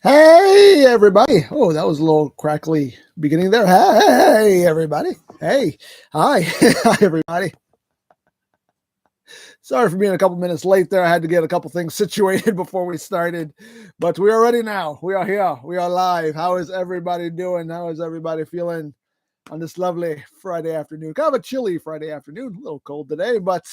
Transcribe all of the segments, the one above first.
Hey, everybody. Oh, that was a little crackly beginning there. Hey, everybody. Hey, hi. Hi, everybody. Sorry for being a couple minutes late there. I had to get a couple things situated before we started, but we are ready now. We are here. We are live. How is everybody doing? How is everybody feeling on this lovely Friday afternoon? Kind of a chilly Friday afternoon. A little cold today, but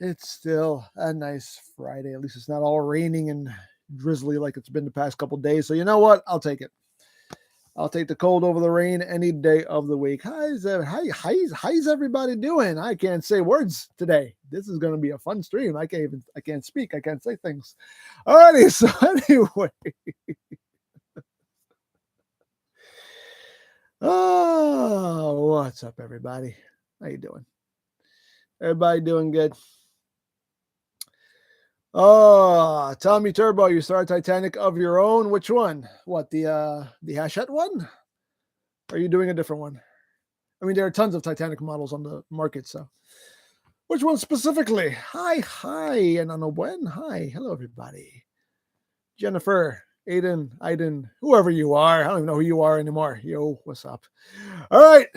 it's still a nice Friday. At least it's not all raining and drizzly like it's been the past couple days. So you know what? I'll take it. I'll take the cold over the rain any day of the week. How's everybody doing? I can't say words today. This is going to be a fun stream. I can't speak. I can't say things. Alrighty. So anyway, oh, what's up, everybody? How you doing? Everybody doing good? Oh, Tommy Turbo, you saw a Titanic of your own. Which one? What, the Hachette one? Or are you doing a different one? I mean, there are tons of Titanic models on the market, so which one specifically? Hi, and on a when? Hi, hello everybody. Jennifer, Aiden, whoever you are. I don't even know who you are anymore. Yo, what's up? All right.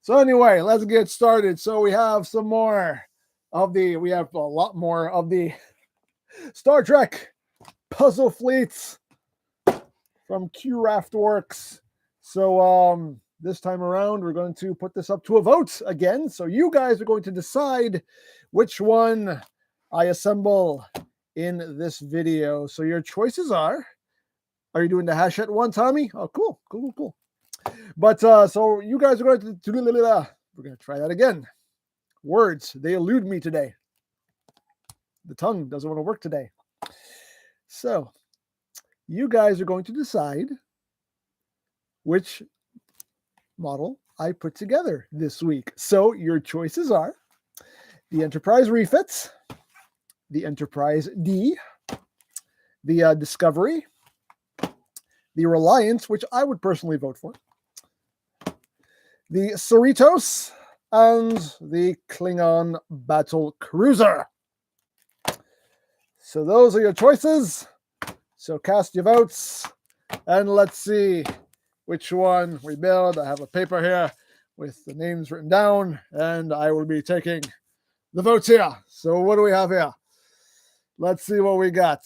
So anyway, let's get started. So we have some more of we have a lot more of the Star Trek puzzle fleets from Qraft Works. So this time around, we're going to put this up to a vote again. So you guys are going to decide which one I assemble in this video. So your choices are you doing the Hachette one, Tommy? Oh, cool. But so you guys are going to we're going to try that again. Words, they elude me today. The tongue doesn't want to work today. So you guys are going to decide which model I put together this week. So your choices are the Enterprise refits, the Enterprise D, the Discovery, the Reliance, which I would personally vote for, the Cerritos, and the Klingon Battle Cruiser. So those are your choices. So cast your votes, and let's see which one we build. I have a paper here with the names written down, and I will be taking the votes here. So what do we have here? Let's see what we got.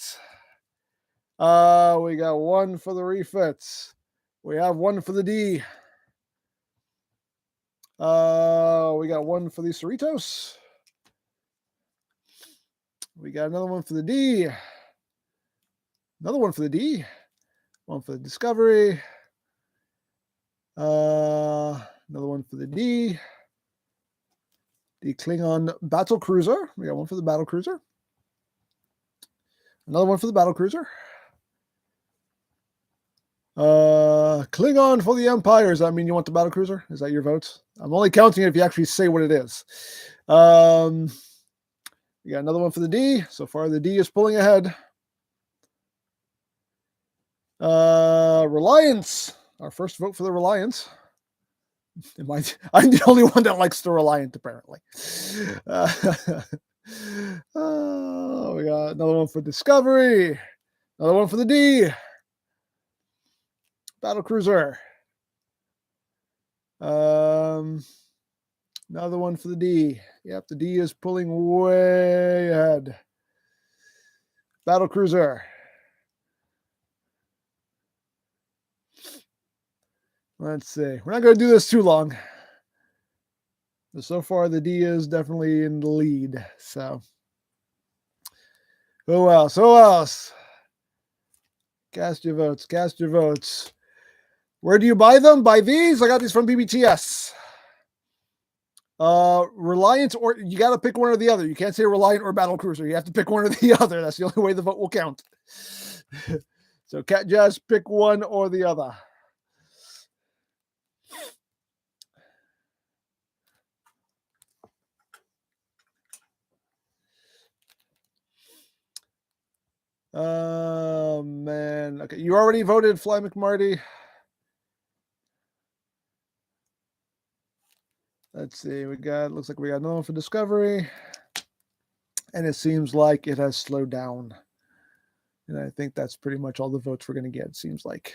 We got one for the refits. We have one for the D. We got one for the Cerritos. We got another one for the D. Another one for the D. One for the Discovery. Another one for the D. The Klingon Battle Cruiser. We got one for the Battle Cruiser. Another one for the Battle Cruiser. Klingon for the Empire. Does that mean you want the Battle Cruiser? Is that your vote? I'm only counting it if you actually say what it is. We got another one for the D. So far, the D is pulling ahead. Reliance. Our first vote for the Reliance. I'm the only one that likes the Reliant, apparently. We got another one for Discovery. Another one for the D. Battle Cruiser. Another one for the D. Yep, the D is pulling way ahead. Battle Cruiser. Let's see. We're not going to do this too long. But so far, the D is definitely in the lead. So, who else? Cast your votes. Where do you buy them? Buy these? I got these from BBTS. Reliant, or you got to pick one or the other. You can't say Reliant or Battle Cruiser. You have to pick one or the other. That's the only way the vote will count. So, Cat Jazz, pick one or the other. Oh, man. Okay, you already voted Fly McMarty. Let's see. Looks like we got another one for Discovery. And it seems like it has slowed down. And I think that's pretty much all the votes we're going to get, it seems like.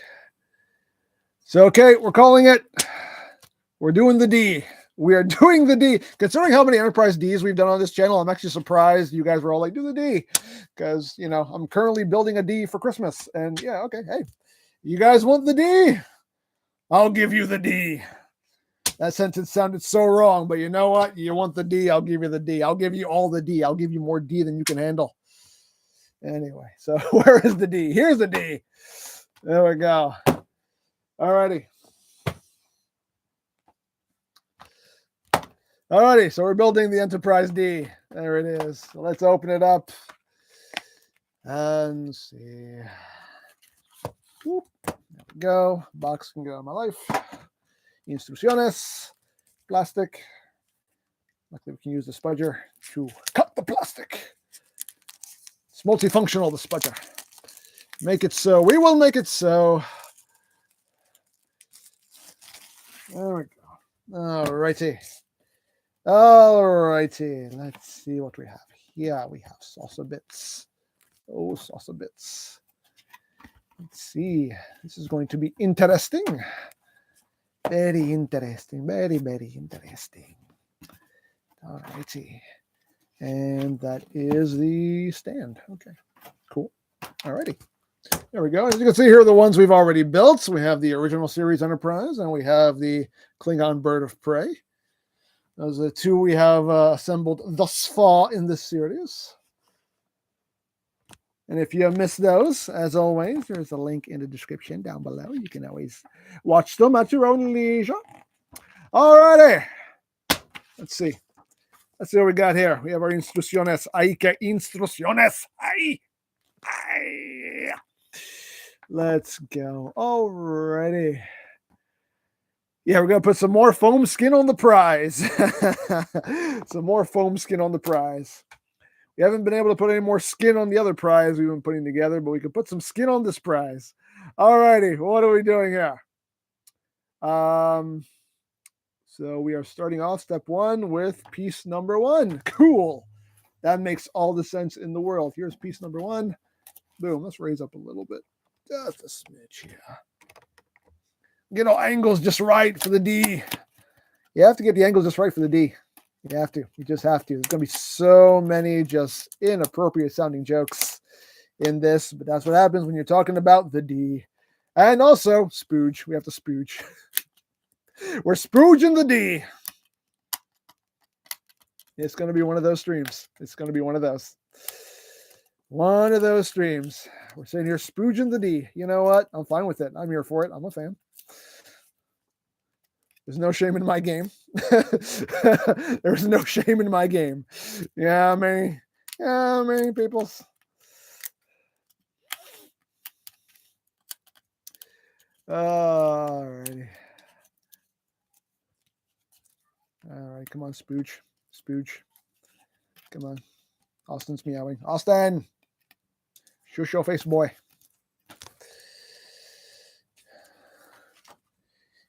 So, okay, we're calling it. We're doing the D. We are doing the D. Considering how many Enterprise Ds we've done on this channel, I'm actually surprised you guys were all like, do the D. Because, you know, I'm currently building a D for Christmas. And yeah, okay, hey, you guys want the D? I'll give you the D. That sentence sounded so wrong, but you know what? You want the D, I'll give you the D. I'll give you all the D. I'll give you more D than you can handle. Anyway, so where is the D? Here's the D. There we go. Alrighty. Alrighty, so we're building the Enterprise D. There it is. So let's open it up and see. Whoop. There we go. Box can go in my life. Instrucciones. Plastic. Luckily, we can use the spudger to cut the plastic. It's multifunctional, the spudger. Make it so. We will make it so. There we go. Alrighty. Alrighty. Let's see what we have. Here we have salsa bits. Oh, salsa bits. Let's see. This is going to be interesting. Very interesting. Very, very interesting. Alrighty. And that is the stand. Okay. Cool. Alrighty. There we go. As you can see here are the ones we've already built. So we have the original series Enterprise and we have the Klingon Bird of Prey. Those are the two we have assembled thus far in this series. And if you have missed those, as always, there's a link in the description down below. You can always watch them at your own leisure. Alrighty. Let's see. Let's see what we got here. We have our instrucciones. Ay, que instrucciones. Ay. Ay. Let's go. Alrighty. Yeah, we're going to put some more foam skin on the prize. Some more foam skin on the prize. We haven't been able to put any more skin on the other prize we've been putting together, but we can put some skin on this prize. Alrighty, what are we doing here? So we are starting off step one with piece number one. Cool. That makes all the sense in the world. Here's piece number one. Boom. Let's raise up a little bit. Just a smidge here. Get all angles just right for the D. You have to get the angles just right for the D. You have to. You just have to. There's going to be so many just inappropriate sounding jokes in this, but that's what happens when you're talking about the D. And also, spooge. We have to spooge. We're spooging the D. It's going to be one of those streams. It's going to be one of those. One of those streams. We're sitting here spooging the D. You know what? I'm fine with it. I'm here for it. I'm a fan. There's no shame in my game. There's no shame in my game. Yeah, many peoples. Alrighty. All right, come on, spooge. Spooge. Come on. Austin's meowing. Austin! Shush your face, boy.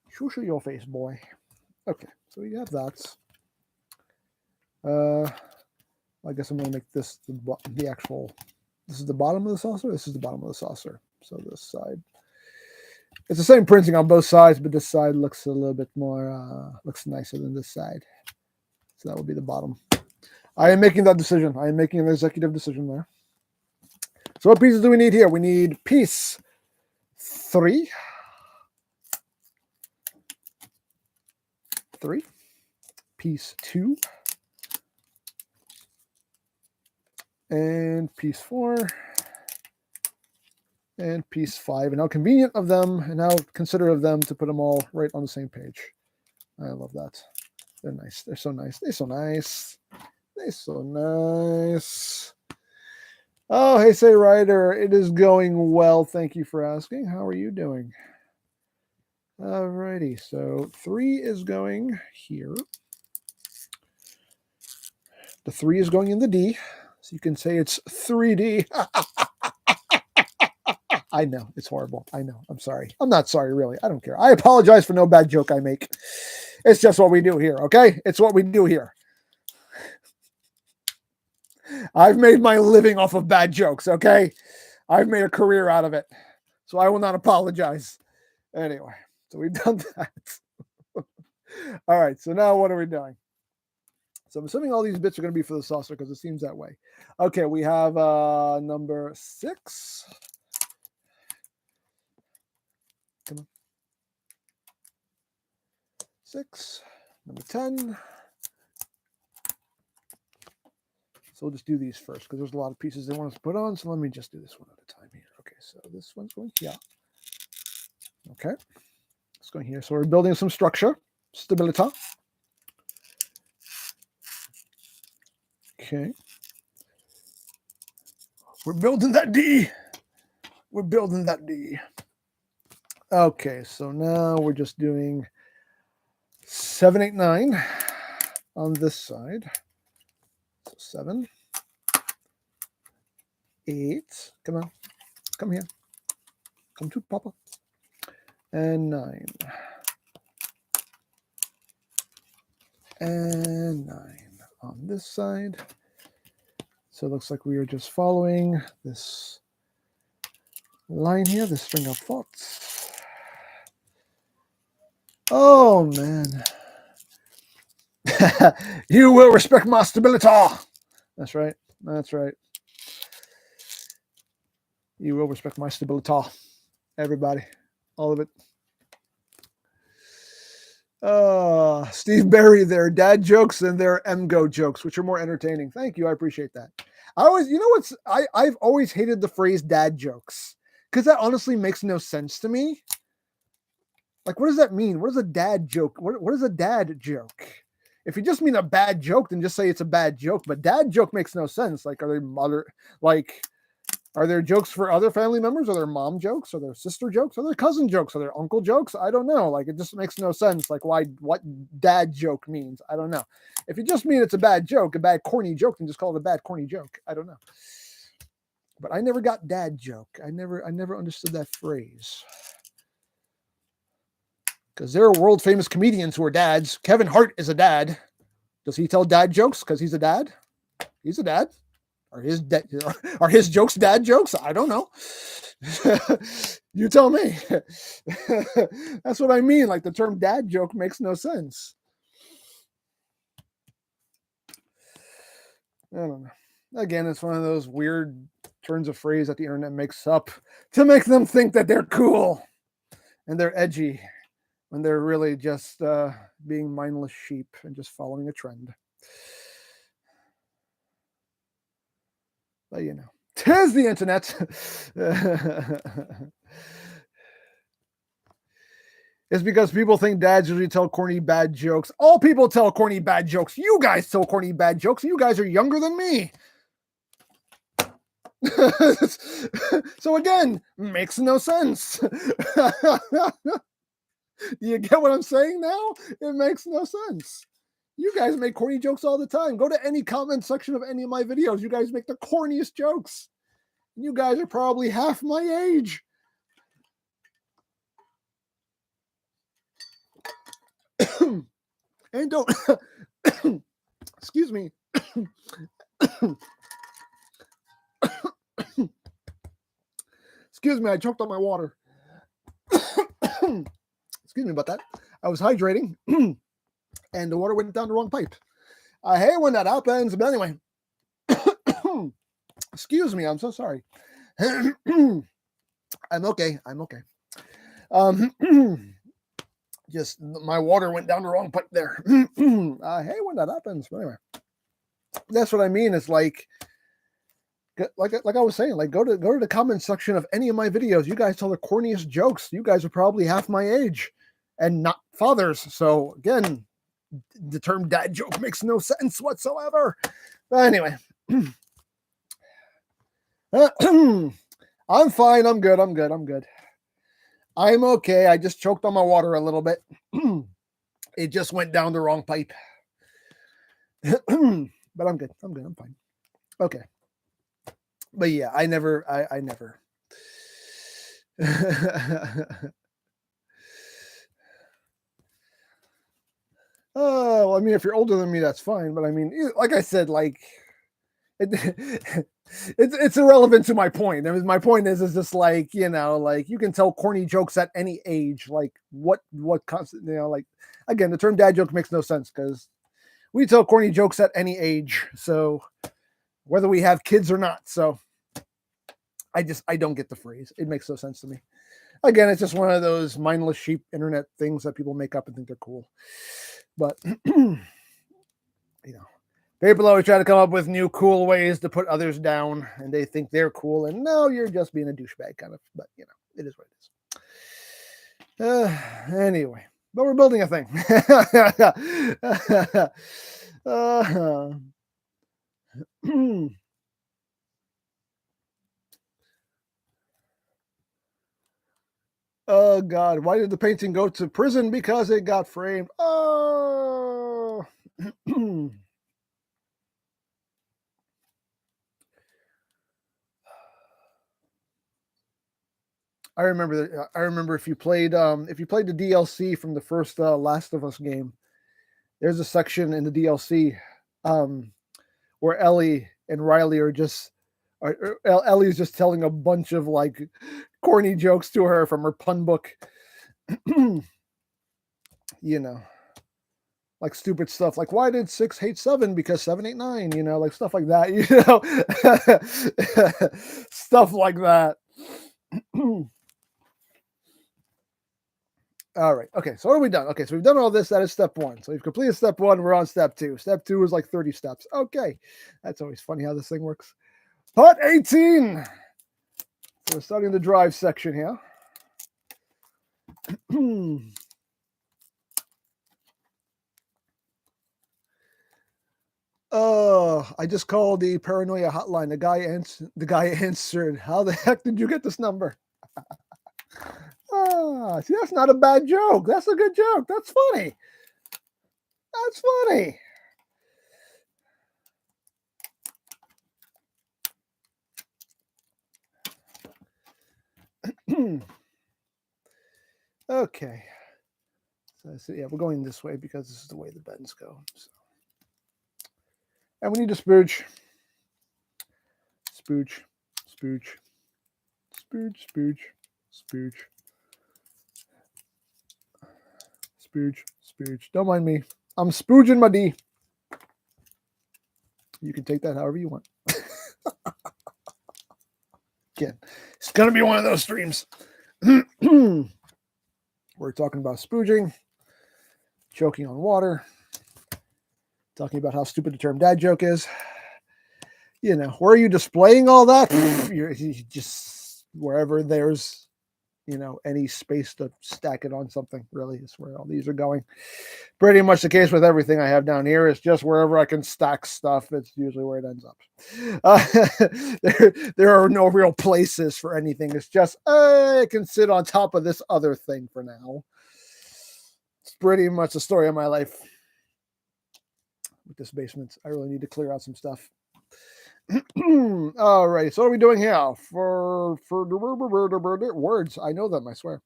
Shush your face, boy. Okay, so we have that. I guess I'm going to make this the actual... This is the bottom of the saucer? This is the bottom of the saucer. So this side. It's the same printing on both sides, but this side looks a little bit more... looks nicer than this side. So that will be the bottom. I am making that decision. I am making an executive decision there. So what pieces do we need here? We need piece 3. 3. Piece 2. And piece 4. And piece 5. And how convenient of them and how considerate of them to put them all right on the same page. I love that. They're nice. They're so nice. They're so nice. They're so nice. Oh, hey, say Ryder. It is going well. Thank you for asking. How are you doing? Alrighty. So 3 is going here. The 3 is going in the D. So you can say it's 3D. I know. It's horrible. I know. I'm sorry. I'm not sorry, really. I don't care. I apologize for no bad joke I make. It's just what we do here, okay? It's what we do here. I've made my living off of bad jokes, okay? I've made a career out of it, so I will not apologize. Anyway, so we've done that. All right, so now what are we doing? So I'm assuming all these bits are going to be for the saucer because it seems that way. Okay, we have number 6. Come on. 6, number 10. So we'll just do these first because there's a lot of pieces they want us to put on. So let me just do this one at a time here. Okay, so this one's going here. Okay, it's going here. So we're building some structure, stability. Okay. We're building that D. We're building that D. Okay, so now we're just doing 7, 8, 9 on this side. So 7, 8. Come on. Come here. Come to Papa. And 9. And 9 on this side. So it looks like we are just following this line here, the string of thoughts. Oh, man. You will respect my stability. That's right. That's right. You will respect my stability. Everybody. All of it. Steve Berry, there are dad jokes and there are EmGo jokes, which are more entertaining. Thank you. I appreciate that. I've always hated the phrase dad jokes because that honestly makes no sense to me. Like, what does that mean? What is a dad joke? What is a dad joke? If you just mean a bad joke, then just say it's a bad joke. But dad joke makes no sense. Like, are there jokes for other family members? Are there mom jokes? Are there sister jokes? Are there cousin jokes? Are there uncle jokes? I don't know. Like, it just makes no sense. Like, what dad joke means? I don't know. If you just mean it's a bad joke, a bad corny joke, then just call it a bad corny joke. I don't know. But I never got dad joke. I never understood that phrase. Because there are world famous comedians who are dads. Kevin Hart is a dad. Does he tell dad jokes because he's a dad? He's a dad. Are his jokes dad jokes? I don't know. You tell me. That's what I mean. Like, the term dad joke makes no sense. I don't know. Again, it's one of those weird turns of phrase that the internet makes up to make them think that they're cool and they're edgy when they're really just being mindless sheep and just following a trend. But, you know, 'tis the internet. It's because people think dads usually tell corny bad jokes. All people tell corny bad jokes. You guys tell corny bad jokes. You guys are younger than me. So again, makes no sense. Do you get what I'm saying now? It makes no sense. You guys make corny jokes all the time. Go to any comment section of any of my videos. You guys make the corniest jokes. You guys are probably half my age. And don't, excuse me. Excuse me, I choked on my water. Excuse me about that. I was hydrating. And the water went down the wrong pipe. I hate when that happens, but anyway. Excuse me, I'm so sorry. I'm okay. Just my water went down the wrong pipe there. I hate when that happens, but anyway. That's what I mean. It's like I was saying, like go to the comment section of any of my videos. You guys tell the corniest jokes. You guys are probably half my age and not fathers. So again, the term dad joke makes no sense whatsoever. But anyway, I'm fine. I'm good. I'm okay. I just choked on my water a little bit. It just went down the wrong pipe. But I'm good. I'm fine. Okay. But yeah, I never. Oh, I mean, if you're older than me, that's fine. But I mean, like I said, like it's irrelevant to my point. I mean, my point is just like, you know, like you can tell corny jokes at any age. Like what constant, you know, like again, the term dad joke makes no sense because we tell corny jokes at any age. So whether we have kids or not. So I don't get the phrase. It makes no sense to me. Again, it's just one of those mindless sheep internet things that people make up and think they're cool. But you know, people always try to come up with new cool ways to put others down, and they think they're cool. And no, you're just being a douchebag, kind of. But you know, it is what it is. Anyway, but we're building a thing. Oh God! Why did the painting go to prison? Because it got framed. Oh. I remember if you played the DLC from the first Last of Us game, there's a section in the DLC where Ellie and Riley are just Ellie's just telling a bunch of like corny jokes to her from her pun book. You know, like stupid stuff like why did 6 hate 7 because 7 ate 9, you know, like stuff like that, you know. Stuff like that. All right. Okay. So what are we done? Okay. So we've done all this. That is step 1. So we've completed step 1. We're on step 2. Step 2 is like 30 steps. Okay. That's always funny how this thing works. Part 18. So we're starting the drive section here. I just called the paranoia hotline. The guy answered. How the heck did you get this number? See, that's not a bad joke. That's a good joke. That's funny. That's funny. Okay. So yeah, we're going this way because this is the way the bends go. So. And we need to spooge. Spooge. Spooge. Spooge. Spooge. Spooge. Spooge. Spooge. Don't mind me. I'm spooging my D. You can take that however you want. Again, it's going to be one of those streams. We're talking about spooging, choking on water, talking about how stupid the term dad joke is. You know, where are you displaying all that? You're just wherever there's, you know, any space to stack it on something, really is where all these are going. Pretty much the case with everything I have down here. It's just wherever I can stack stuff, it's usually where it ends up. There are no real places for anything. It's just, I can sit on top of this other thing for now. It's pretty much the story of my life with this basement. I really need to clear out some stuff. All right, so what are we doing here? For words, I know them, I swear.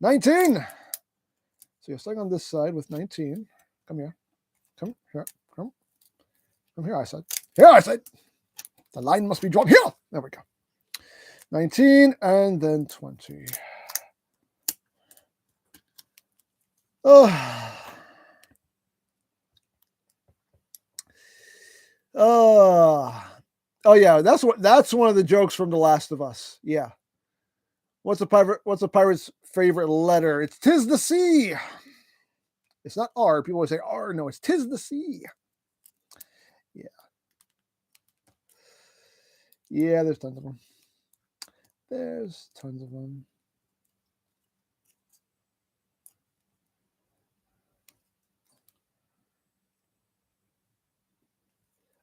19. So you're starting on this side with 19. Come here. Come here. Come here, I said. Here, I said. The line must be drawn here. There we go. 19 and then 20. Oh yeah, that's one of the jokes from The Last of Us. Yeah. What's a pirate's favorite letter? It's 'tis the sea. It's not R. People always say R. No, it's 'tis the sea. Yeah. Yeah, there's tons of them. There's tons of them.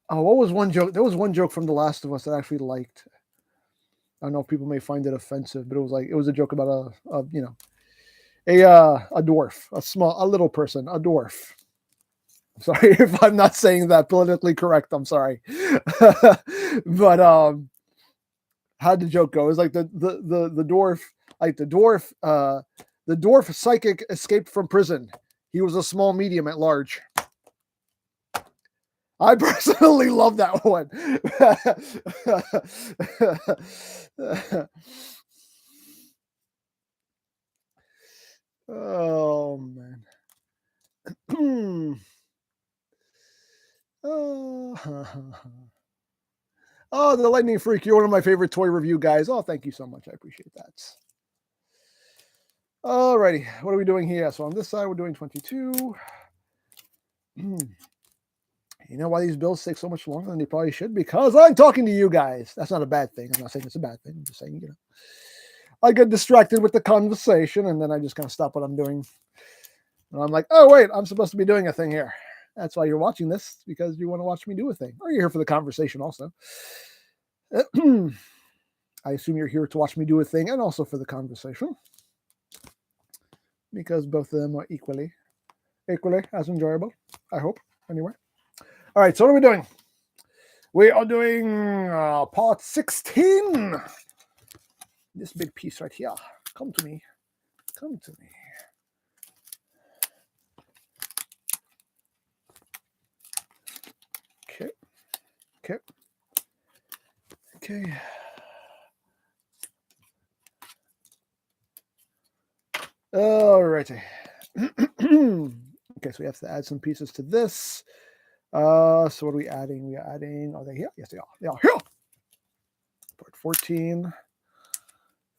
Oh, what was one joke? There was one joke from The Last of Us that I actually liked. I don't know if people may find it offensive, but it was a joke about a dwarf, a little person, a dwarf. I'm sorry if I'm not saying that politically correct. I'm sorry. But how'd the joke go? It was like the dwarf, the dwarf psychic escaped from prison. He was a small medium at large. I personally love that one. Oh, man. Oh, the Lightning Freak, you're one of my favorite toy review guys. Oh, thank you so much. I appreciate that. Alrighty, what are we doing here? So on this side, we're doing 22. You know why these builds take so much longer than they probably should? Because I'm talking to you guys. That's not a bad thing. I'm not saying it's a bad thing. I'm just saying, I get distracted with the conversation, and then I just kind of stop what I'm doing. And I'm like, oh, wait, I'm supposed to be doing a thing here. That's why you're watching this, because you want to watch me do a thing. Or you're here for the conversation also. I assume you're here to watch me do a thing and also for the conversation. Because both of them are equally as enjoyable, I hope, anyway. All right, so what are we doing? We are doing part 16. This big piece right here. Come to me. Come to me. Okay. Okay. Okay. All righty. Okay, so we have to add some pieces to this. So what are we adding? We are adding, are they here? Yes, they are. They are here. Part 14.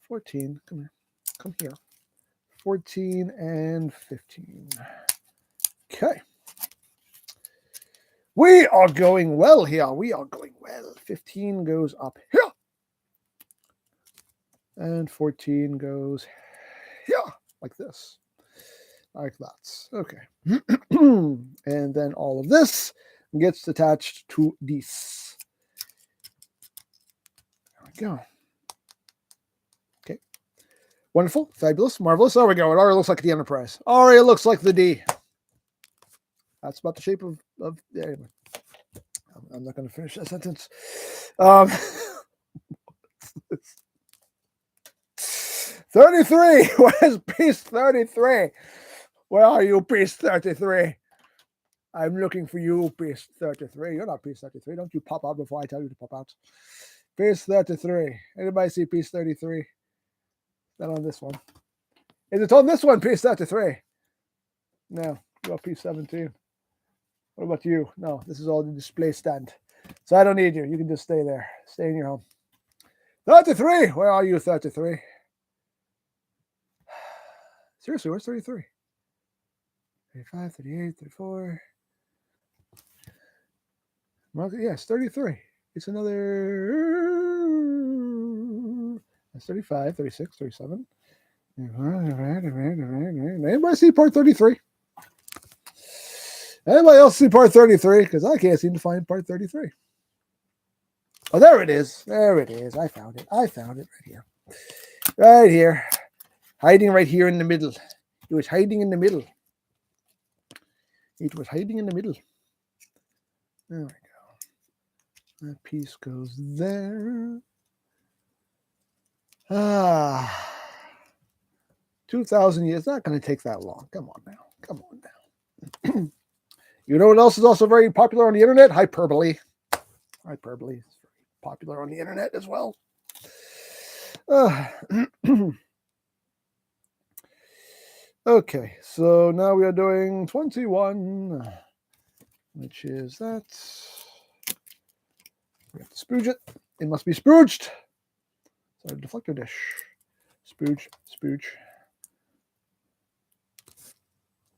14, come here. Come here. 14 and 15. Okay. We are going well here. We are going well. 15 goes up here. And 14 goes here, like this. Like that. Okay. And then all of this gets attached to this. There we go. Okay. Wonderful. Fabulous. Marvelous. There we go. It already looks like the Enterprise. Already looks like the D. That's about the shape of anyway. I'm not going to finish that sentence. 33. Where's piece 33? Where are you, piece 33? I'm looking for you, piece 33. You're not piece 33. Don't you pop out before I tell you to pop out. Piece 33. Anybody see piece 33? Not on this one. Is it on this one, piece 33? No. You got piece 17. What about you? No, this is all the display stand. So I don't need you. You can just stay there. Stay in your home. 33. Where are you, 33? Seriously, where's 33? 35, 38, 34. Yes, 33. It's another. That's 35, 36, 37. Anybody see part 33? Anybody else see part 33? Because I can't seem to find part 33. Oh, there it is. There it is. I found it. I found it right here. Right here. Hiding right here in the middle. It was hiding in the middle. It was hiding in the middle. There we go. That piece goes there. 2,000 years. Not going to take that long. Come on now. Come on now. You know what else is also very popular on the internet? Hyperbole. Hyperbole is very popular on the internet as well. Okay, so now we are doing 21, which is that. We have to spooge it. It must be spooged. So deflector dish. Spooge, spooge.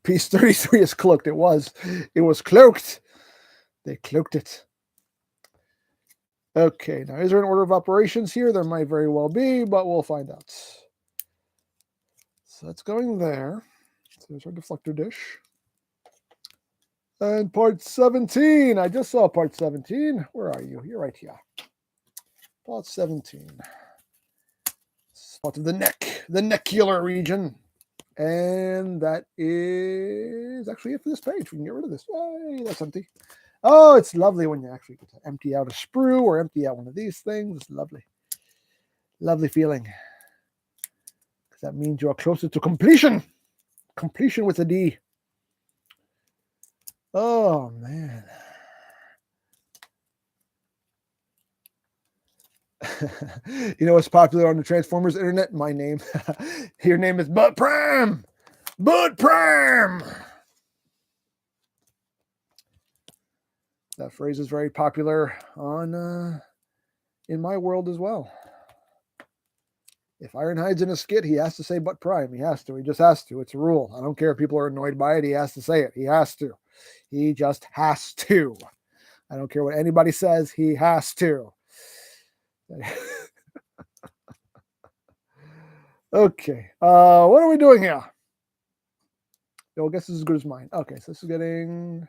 Piece 33 is cloaked. It was cloaked. They cloaked it. Okay, now is there an order of operations here? There might very well be, but we'll find out. So that's going there. So there's our deflector dish. And part 17. I just saw part 17. Where are you? You're right here. Part 17. It's part of the neck, the necular region. And that is actually it for this page. We can get rid of this. Hey, that's empty. Oh, it's lovely when you actually get to empty out a sprue or empty out one of these things. It's lovely. Lovely feeling. Because that means you are closer to completion. Completion with a D. Oh, man. You know what's popular on the Transformers internet? My name. Your name is Butt Pram. Butt Pram. That phrase is very popular on in my world as well. If Ironhide's in a skit, he has to say Butt Prime. He has to. He just has to. It's a rule. I don't care if people are annoyed by it. He has to say it. He has to. He just has to. I don't care what anybody says. He has to. Okay. What are we doing here? I guess this is as good as mine. Okay, so this is getting...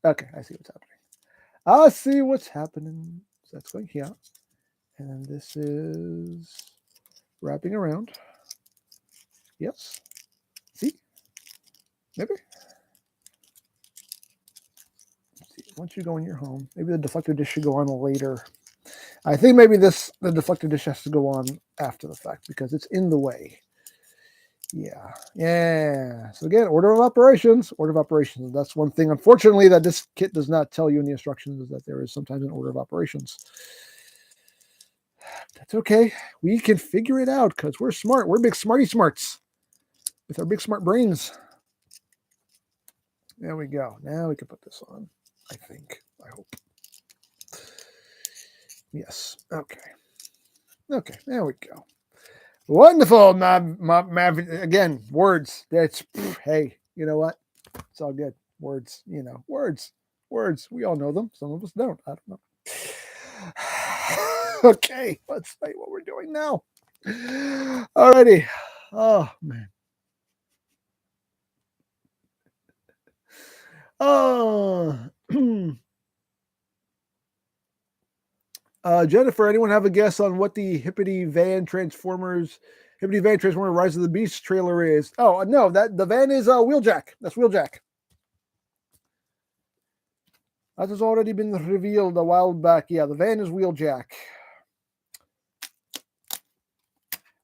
Okay, I see what's happening. I see what's happening. So that's going here. And this is wrapping around. Yes. See? Maybe. Let's see. Once you go in your home, maybe the deflector dish should go on later. I think maybe the deflector dish has to go on after the fact because it's in the way. Yeah. Yeah. So again, order of operations. Order of operations. That's one thing, unfortunately, that this kit does not tell you in the instructions, is that there is sometimes an order of operations. That's okay. We can figure it out because we're smart. We're big smarty smarts with our big smart brains. There we go. Now we can put this on, I think. I hope. Yes. Okay. Okay. There we go. Wonderful. Again, words. That's, hey, you know what? It's all good. Words, you know, words. We all know them. Some of us don't. I don't know. Okay, let's see what we're doing now. Alrighty. Oh, man. Oh. Jennifer, anyone have a guess on what the Hippity Van Transformer Rise of the Beast trailer is? Oh, no, that the van is Wheeljack. That's Wheeljack. That has already been revealed a while back. Yeah, the van is Wheeljack.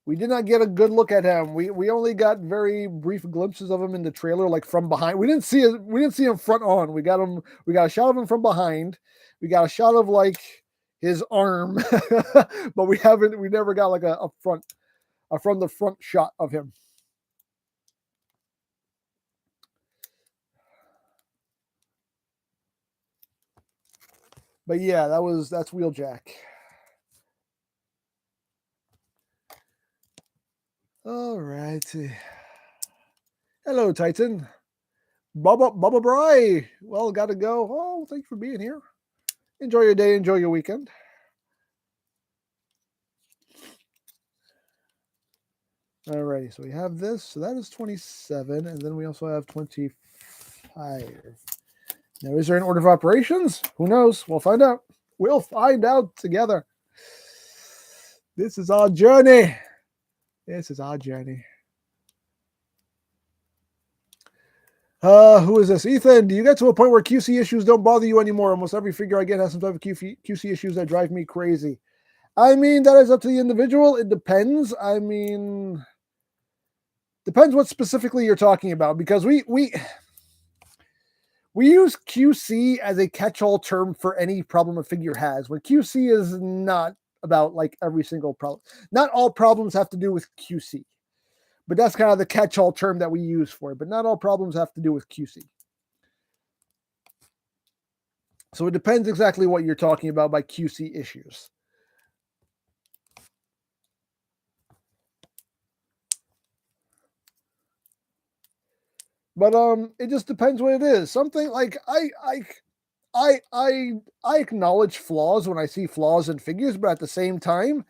We did not get a good look at him. We only got very brief glimpses of him in the trailer, like from behind. We didn't see him front on. We got a shot of him from behind. We got a shot of like his arm, but we never got like a from the front shot of him. But yeah, that's Wheeljack. All right. Hello, Titan. Bubba Bry. Well, gotta go. Oh, thank you for being here. Enjoy your day. Enjoy your weekend. Alrighty, so we have this. So that is 27, and then we also have 25. Now, is there an order of operations? Who knows? We'll find out. We'll find out together. This is our journey. This is our journey. Who is this? Ethan, do you get to a point where QC issues don't bother you anymore? Almost every figure I get has some type of QC issues that drive me crazy. I mean, that is up to the individual. It depends. I mean, depends what specifically you're talking about, because we use QC as a catch-all term for any problem a figure has, when QC is not about like every single problem. Not all problems have to do with QC, but that's kind of the catch-all term that we use for it. But not all problems have to do with QC. So it depends exactly what you're talking about by QC issues. But it just depends what it is. Something like I acknowledge flaws when I see flaws in figures, but at the same time,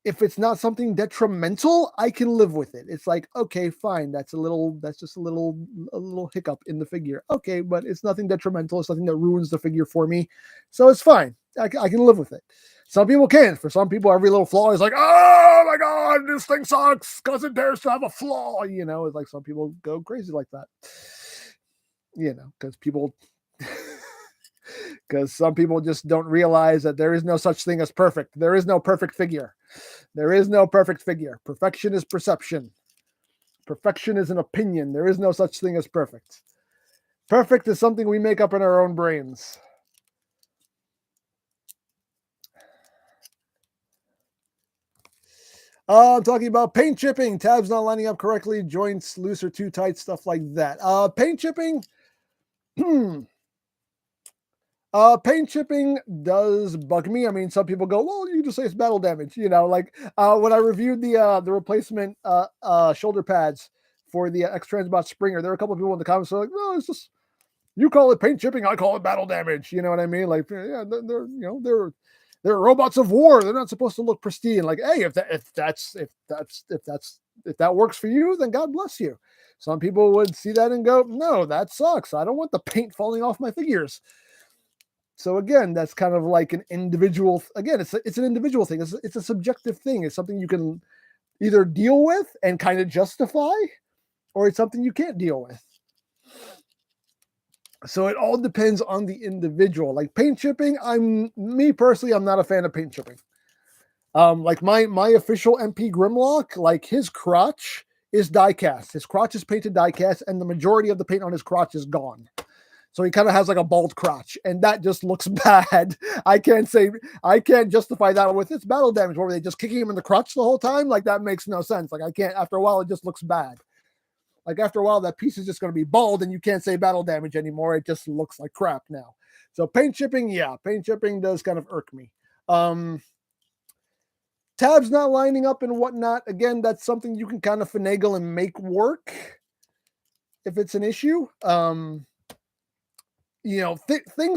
if it's not something detrimental, I can live with it. It's like, okay, fine. That's just a little hiccup in the figure. Okay, but it's nothing detrimental. It's nothing that ruins the figure for me. So it's fine. I can live with it. Some people can't. For some people, every little flaw is like, oh my God, this thing sucks because it dares to have a flaw. You know, it's like some people go crazy like that. You know, because some people just don't realize that there is no such thing as perfect. There is no perfect figure. There is no perfect figure. Perfection is perception. Perfection is an opinion. There is no such thing as perfect. Perfect is something we make up in our own brains. I'm talking about paint chipping, tabs not lining up correctly, joints loose or too tight, stuff like that. Paint chipping. Paint chipping does bug me. I mean, some people go, well, you just say it's battle damage. You know, like when I reviewed the replacement shoulder pads for the X-Transbot Springer, there were a couple of people in the comments who were like, no, it's just, you call it paint chipping, I call it battle damage. You know what I mean? Like, yeah, they're robots of war. They're not supposed to look pristine. Like, hey, if that works for you, then God bless you. Some people would see that and go, no, that sucks. I don't want the paint falling off my figures. So again, that's kind of like an individual. Again, it's an individual thing. It's a subjective thing. It's something you can either deal with and kind of justify, or it's something you can't deal with. So it all depends on the individual. Like paint chipping, me personally, I'm not a fan of paint chipping. Like my official MP Grimlock, like his crotch is die cast. His crotch is painted die cast, and the majority of the paint on his crotch is gone. So he kind of has like a bald crotch, and that just looks bad. I can't justify that with it's battle damage. What were they just kicking him in the crotch the whole time? Like that makes no sense. Like I can't. After a while, it just looks bad. Like after a while, that piece is just going to be bald, and you can't say battle damage anymore. It just looks like crap now. So paint chipping, yeah, paint chipping does kind of irk me. Tabs not lining up and whatnot. Again, that's something you can kind of finagle and make work if it's an issue. Things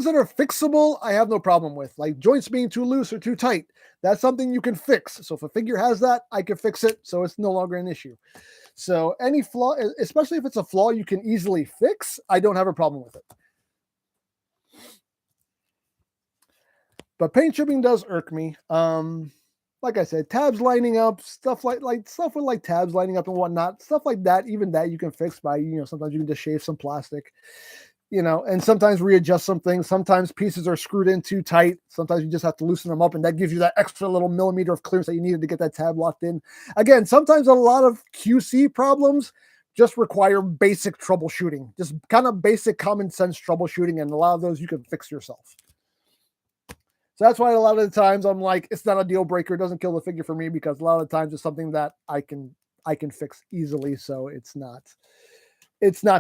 that are fixable, I have no problem with, like joints being too loose or too tight. That's something you can fix. So if a figure has that, I can fix it. So it's no longer an issue. So any flaw, especially if it's a flaw you can easily fix, I don't have a problem with it. But paint chipping does irk me. Like I said, tabs lining up, stuff with tabs lining up and whatnot, stuff like that. Even that you can fix by, sometimes you can just shave some plastic. And sometimes readjust some things. Sometimes pieces are screwed in too tight. Sometimes you just have to loosen them up, and that gives you that extra little millimeter of clearance that you needed to get that tab locked in. Again, sometimes a lot of QC problems just require basic troubleshooting, just kind of basic common sense troubleshooting, and a lot of those you can fix yourself. So that's why a lot of the times I'm like, it's not a deal breaker. It doesn't kill the figure for me, because a lot of the times it's something that I can fix easily. So it's not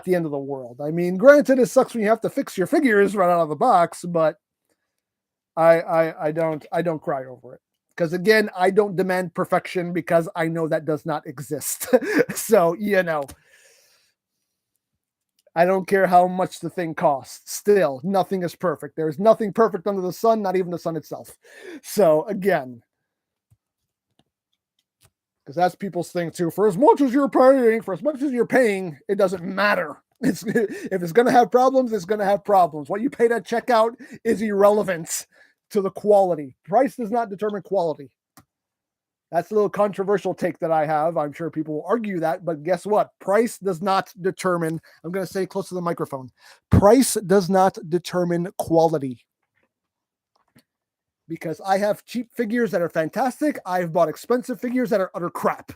the end of the world. I mean, granted, it sucks when you have to fix your figures right out of the box, but I don't cry over it, because again, I don't demand perfection, because I know that does not exist. So, I don't care how much the thing costs. Still, nothing is perfect. There's nothing perfect under the sun, not even the sun itself. So again, because that's people's thing too. For as much as you're paying, it doesn't matter. If it's going to have problems, it's going to have problems. What you paid at checkout is irrelevant to the quality. Price does not determine quality. That's a little controversial take that I have. I'm sure people will argue that, but guess what? Price does not determine, I'm going to say close to the microphone, price does not determine quality. Because I have cheap figures that are fantastic. I've bought expensive figures that are utter crap.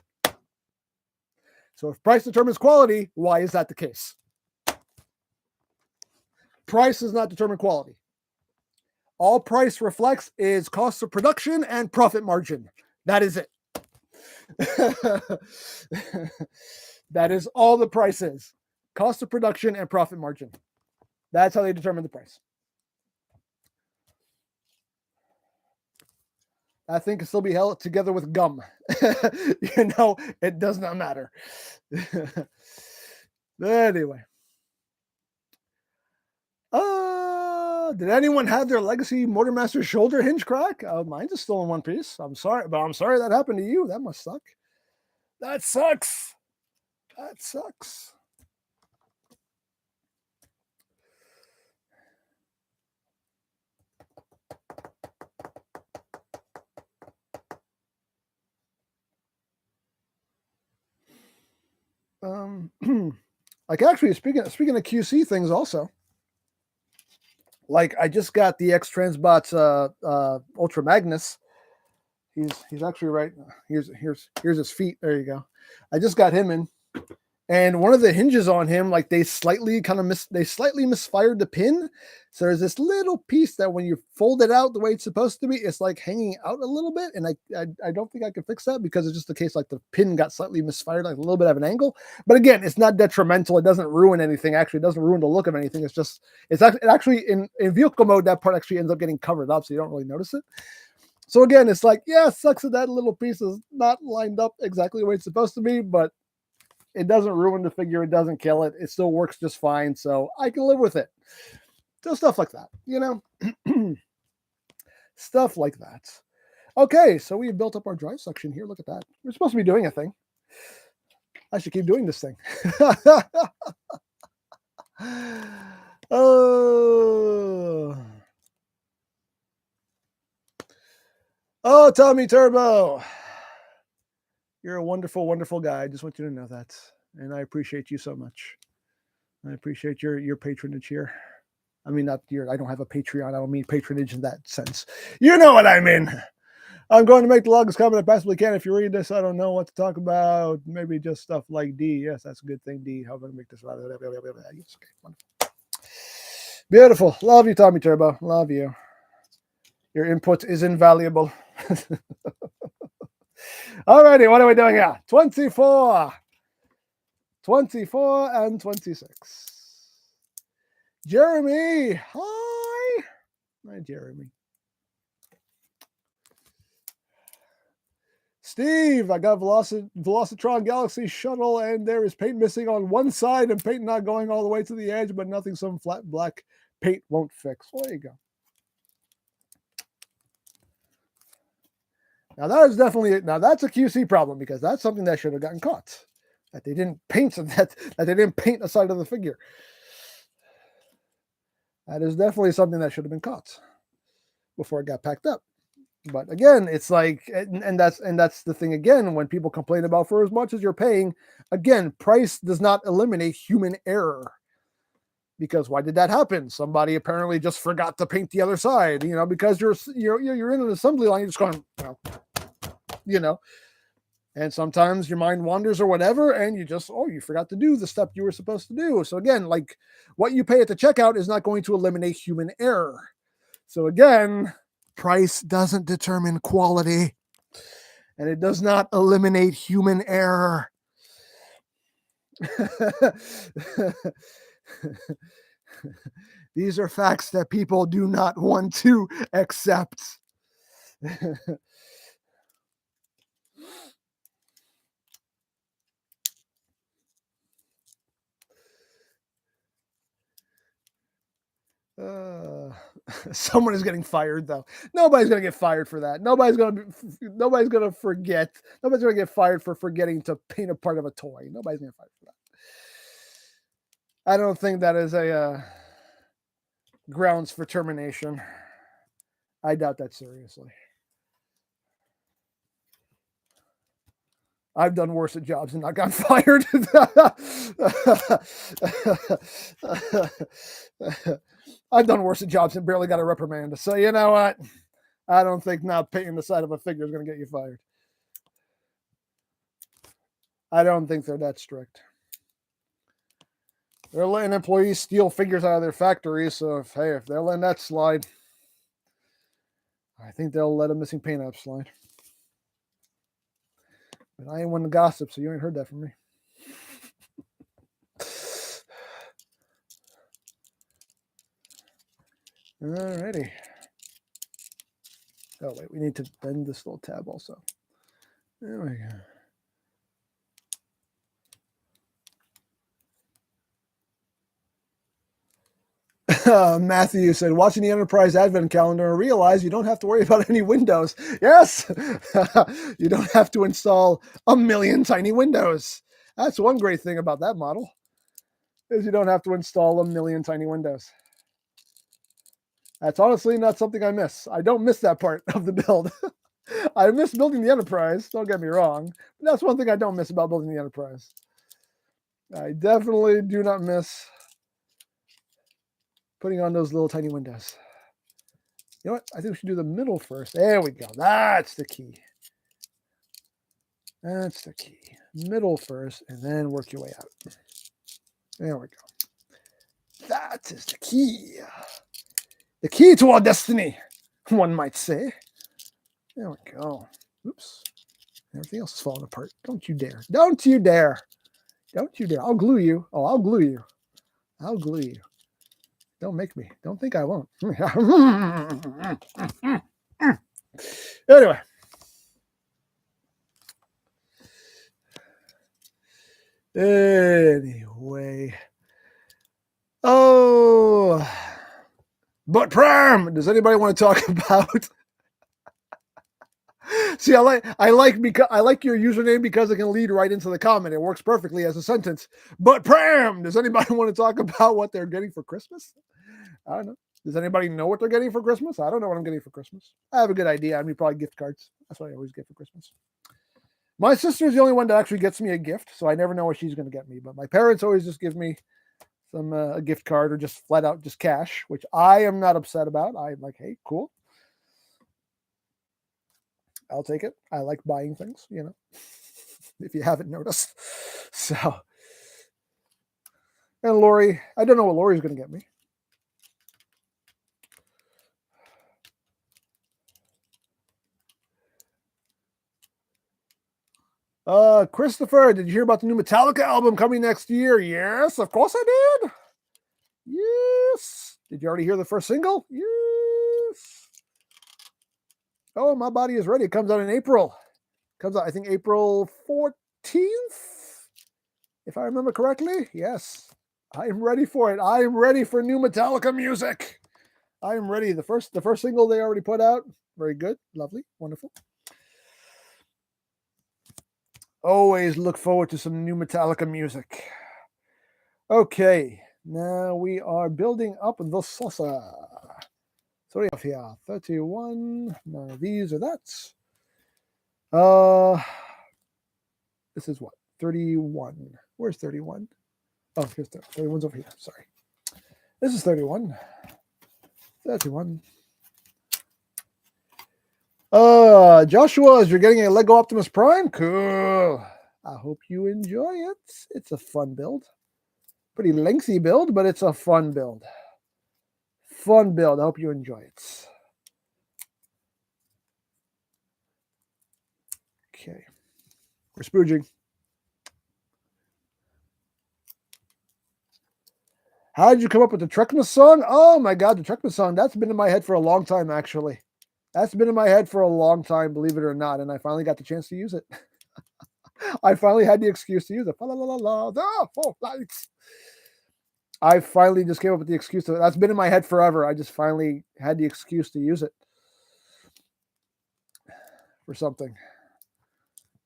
So if price determines quality, why is that the case? Price does not determine quality. All price reflects is cost of production and profit margin. That is it. That is all the price is. Cost of production and profit margin. That's how they determine the price. That thing can still be held together with gum. It does not matter. Anyway. Did anyone have their Legacy Motormaster shoulder hinge crack? Mine's is still in one piece. I'm sorry, but I'm sorry that happened to you. That must suck. That sucks. That sucks. Like actually speaking of QC things also. Like I just got the X-Transbot Ultra Magnus. He's actually right. Here's his feet. There you go. I just got him in, And one of the hinges on him, like they slightly misfired the pin. So there's this little piece that when you fold it out the way it's supposed to be, it's like hanging out a little bit. And I don't think I can fix that because it's just the case like the pin got slightly misfired, like a little bit of an angle. But again, it's not detrimental. It doesn't ruin anything. Actually, it doesn't ruin the look of anything. It's actually in vehicle mode, that part actually ends up getting covered up, so you don't really notice it. So again, it's like, yeah, it sucks that that little piece is not lined up exactly the way it's supposed to be, but it doesn't ruin the figure. It doesn't kill it. It still works just fine. So I can live with it. So stuff like that, you know, stuff like that. Okay. So we've built up our drive section here. Look at that. We're supposed to be doing a thing. I should keep doing this thing. Oh, Tommy Turbo. You're a wonderful, wonderful guy. I just want you to know that. And I appreciate you so much. I appreciate your patronage here. I mean, not your, I don't have a Patreon. I don't mean patronage in that sense. You know what I mean. I'm going to make the longest comment I possibly can. If you read this, I don't know what to talk about. Maybe just stuff like D. Yes, that's a good thing, D. How about I make this? Yes, okay, wonderful. Beautiful. Love you, Tommy Turbo. Love you. Your input is invaluable. Alrighty, what are we doing here? 24. 24 and 26. Jeremy. Hi. Hi, Jeremy. Steve, I got Velocitron Galaxy Shuttle, and there is paint missing on one side and paint not going all the way to the edge, but nothing some flat black paint won't fix. Well, there you go. Now that is definitely, now that's a QC problem because that's something that should have gotten caught. That they didn't paint that they didn't paint the side of the figure. That is definitely something that should have been caught before it got packed up. But again, it's like, and that's the thing again, when people complain about for as much as you're paying, again, price does not eliminate human error. Because why did that happen? Somebody apparently just forgot to paint the other side, you know, because you're in an assembly line, you're just going, well, you know, and sometimes your mind wanders or whatever, and you forgot to do the step you were supposed to do. So again, like what you pay at the checkout is not going to eliminate human error. So again, price doesn't determine quality, and it does not eliminate human error. These are facts that people do not want to accept. Someone is getting fired though. Nobody's going to get fired for that. Nobody's going to forget. Nobody's going to get fired for forgetting to paint a part of a toy. Nobody's going to get fired for that. I don't think that is a grounds for termination. I doubt that seriously. I've done worse at jobs and not gotten fired. I've done worse at jobs and barely got a reprimand. So you know what? I don't think not painting the side of a figure is going to get you fired. I don't think they're that strict. They're letting employees steal figures out of their factories. So if they're letting that slide, I think they'll let a missing paint app slide. But I ain't one to gossip, so you ain't heard that from me. Alrighty. Oh, wait, we need to bend this little tab also. There we go. Matthew said, watching the Enterprise Advent Calendar and realize you don't have to worry about any windows. Yes, you don't have to install a million tiny windows. That's one great thing about that model, is you don't have to install a million tiny windows. That's honestly not something I miss. I don't miss that part of the build. I miss building the Enterprise, don't get me wrong. But that's one thing I don't miss about building the Enterprise. I definitely do not miss putting on those little tiny windows. You know what? I think we should do the middle first. There we go. That's the key. That's the key. Middle first, and then work your way out. There we go. That is the key. The key to our destiny, one might say. There we go. Oops. Everything else is falling apart. Don't you dare. Don't you dare. Don't you dare. I'll glue you. Oh, I'll glue you. I'll glue you. Don't make me. Don't think I won't. Anyway. Anyway. Oh. But Pram, does anybody want to talk about? See, I like your username because it can lead right into the comment. It works perfectly as a sentence. But Pram, does anybody want to talk about what they're getting for Christmas? I don't know. Does anybody know what they're getting for Christmas? I don't know what I'm getting for Christmas. I have a good idea. I mean, probably gift cards. That's what I always get for Christmas. My sister's the only one that actually gets me a gift, so I never know what she's going to get me. But my parents always just give me some a gift card or just flat out just cash, which I am not upset about. I'm like, hey, cool. I'll take it. I like buying things, you know, if you haven't noticed. So, and Lori, I don't know what Lori's going to get me. Christopher, did you hear about the new Metallica album coming next year? Yes, of course I did. Yes. Did you already hear the first single? Yes. Oh, My Body Is Ready. It comes out in April. Comes out, I think, April 14th, if I remember correctly. Yes. I am ready for it. I am ready for new Metallica music. I am ready. The first single they already put out. Very good. Lovely. Wonderful. Always look forward to some new Metallica music. Okay. Now we are building up the salsa. Sorry, off here. 31. None of these or that. This is what? 31. Where's 31? Oh, here's 31's over here. Sorry. This is 31. 31. Joshua, as you're getting a Lego Optimus Prime, cool. I hope you enjoy it. It's a fun build. Pretty lengthy build, but it's a fun build. Fun build. I hope you enjoy it. Okay. We're spooging. How did you come up with the Trekmas song? Oh my God, the Trekmas song. That's been in my head for a long time, actually. That's been in my head for a long time, believe it or not. And I finally got the chance to use it. I finally had the excuse to use it. I finally just came up with the excuse to it. That's been in my head forever. I just finally had the excuse to use it for something.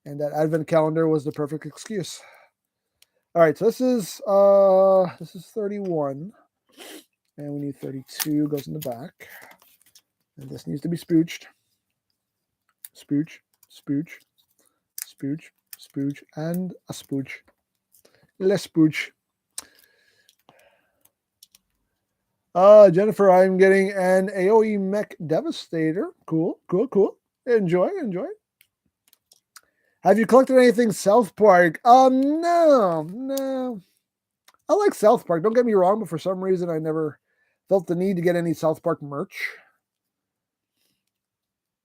And that advent calendar was the perfect excuse. All right, so this is 31. And we need 32 goes in the back. And this needs to be spooched. Spooch, spooch, spooch, spooch, and a spooch. Less spooch. Jennifer, I'm getting an AOE Mech Devastator. Cool, cool, cool. Enjoy, enjoy. Have you collected anything South Park? No. I like South Park. Don't get me wrong, but for some reason I never felt the need to get any South Park merch.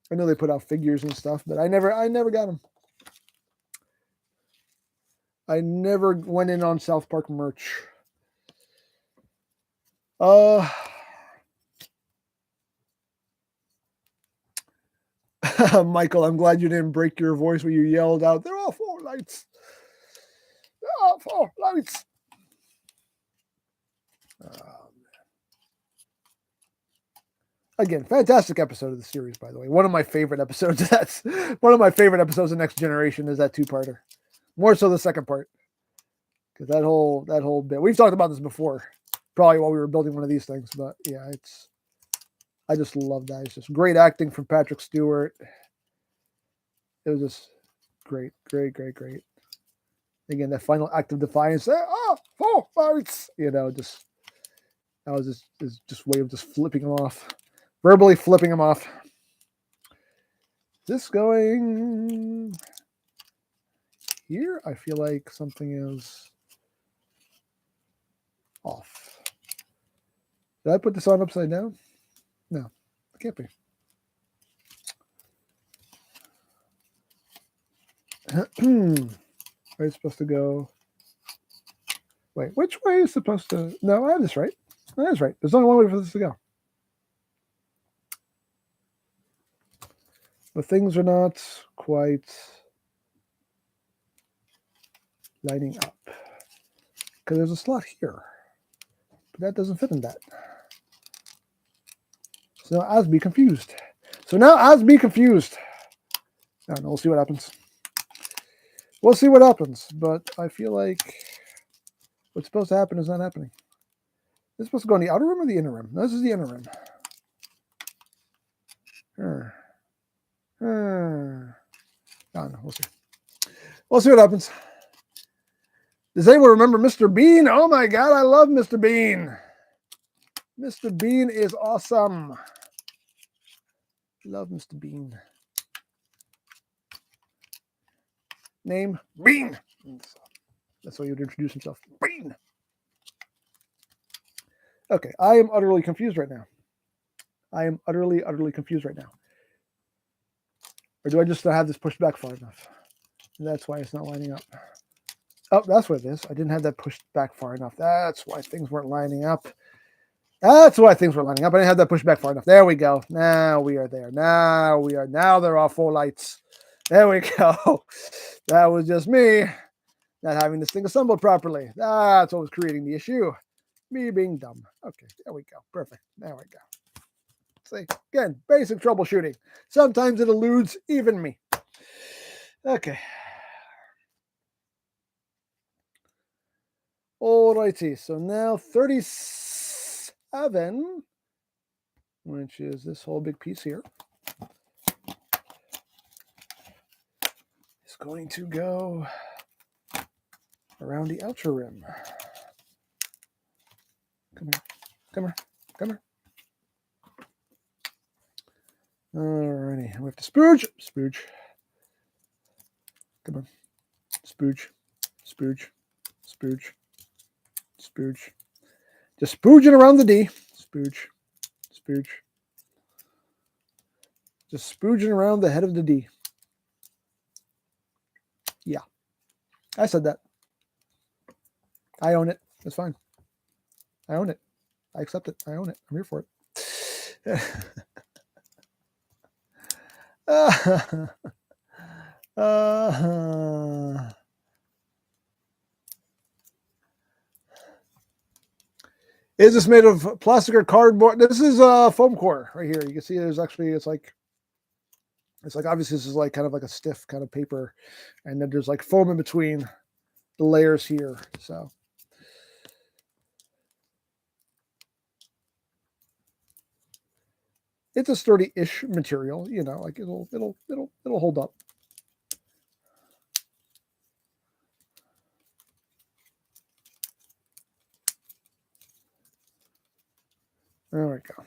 I know they put out figures and stuff, but I never got them. I never went in on South Park merch. Michael, I'm glad you didn't break your voice when you yelled out, "There are 4 lights. There are 4 lights." Again, fantastic episode of the series, by the way. One of my favorite episodes. That's one of my favorite episodes of Next Generation is that 2-parter. More so the second part. Because that whole bit. We've talked about this before. Probably while we were building one of these things. But yeah, I just love that. It's just great acting from Patrick Stewart. It was just great. Again, that final act of defiance. 4 lights. You know, just that was just way of just flipping him off. Verbally flipping him off. This going. here, I feel like something is off. Did I put this on upside down? No, it can't be. Where it's supposed to go? Wait, which way is supposed to? No, I have this right. That is right. There's only one way for this to go. But things are not quite lining up. Because there's a slot here. But that doesn't fit in that. So now Asby confused. I don't know, we'll see what happens. But I feel like what's supposed to happen is not happening. This is supposed to go in the outer rim or the inner rim? No, this is the inner rim. I don't know, we'll see. We'll see what happens. Does anyone remember Mr. Bean? Oh my God, I love Mr. Bean. Mr. Bean is awesome. Love Mr. Bean. Name, Bean. That's how he would introduce himself. Bean. Okay, I am utterly confused right now. Utterly confused right now. Or do I just not have this pushed back far enough? That's why it's not lining up. Oh, that's what it is. I didn't have that pushed back far enough. That's why things weren't lining up. I didn't have that pushed back far enough. There we go. Now we are there. Now they're all full lights. There we go. That was just me not having this thing assembled properly. That's what was creating the issue. Me being dumb. Okay, there we go. Perfect. There we go. See, again, basic troubleshooting. Sometimes it eludes even me. Okay. Alrighty, so now 37, which is this whole big piece here, is going to go around the outer rim. Come here. Alrighty, we have to spooge. Come on. Spooge. Just spooging around the D. Spooge. Just spooging around the head of the D. Yeah. I said that. I own it. That's fine. I own it. I accept it. I own it. I'm here for it. Is this made of plastic or cardboard? This is foam core right here. You can see there's actually, it's like obviously this is like kind of like a stiff kind of paper, and then there's like foam in between the layers here. So it's a sturdy-ish material, you know, like it'll hold up. There we go.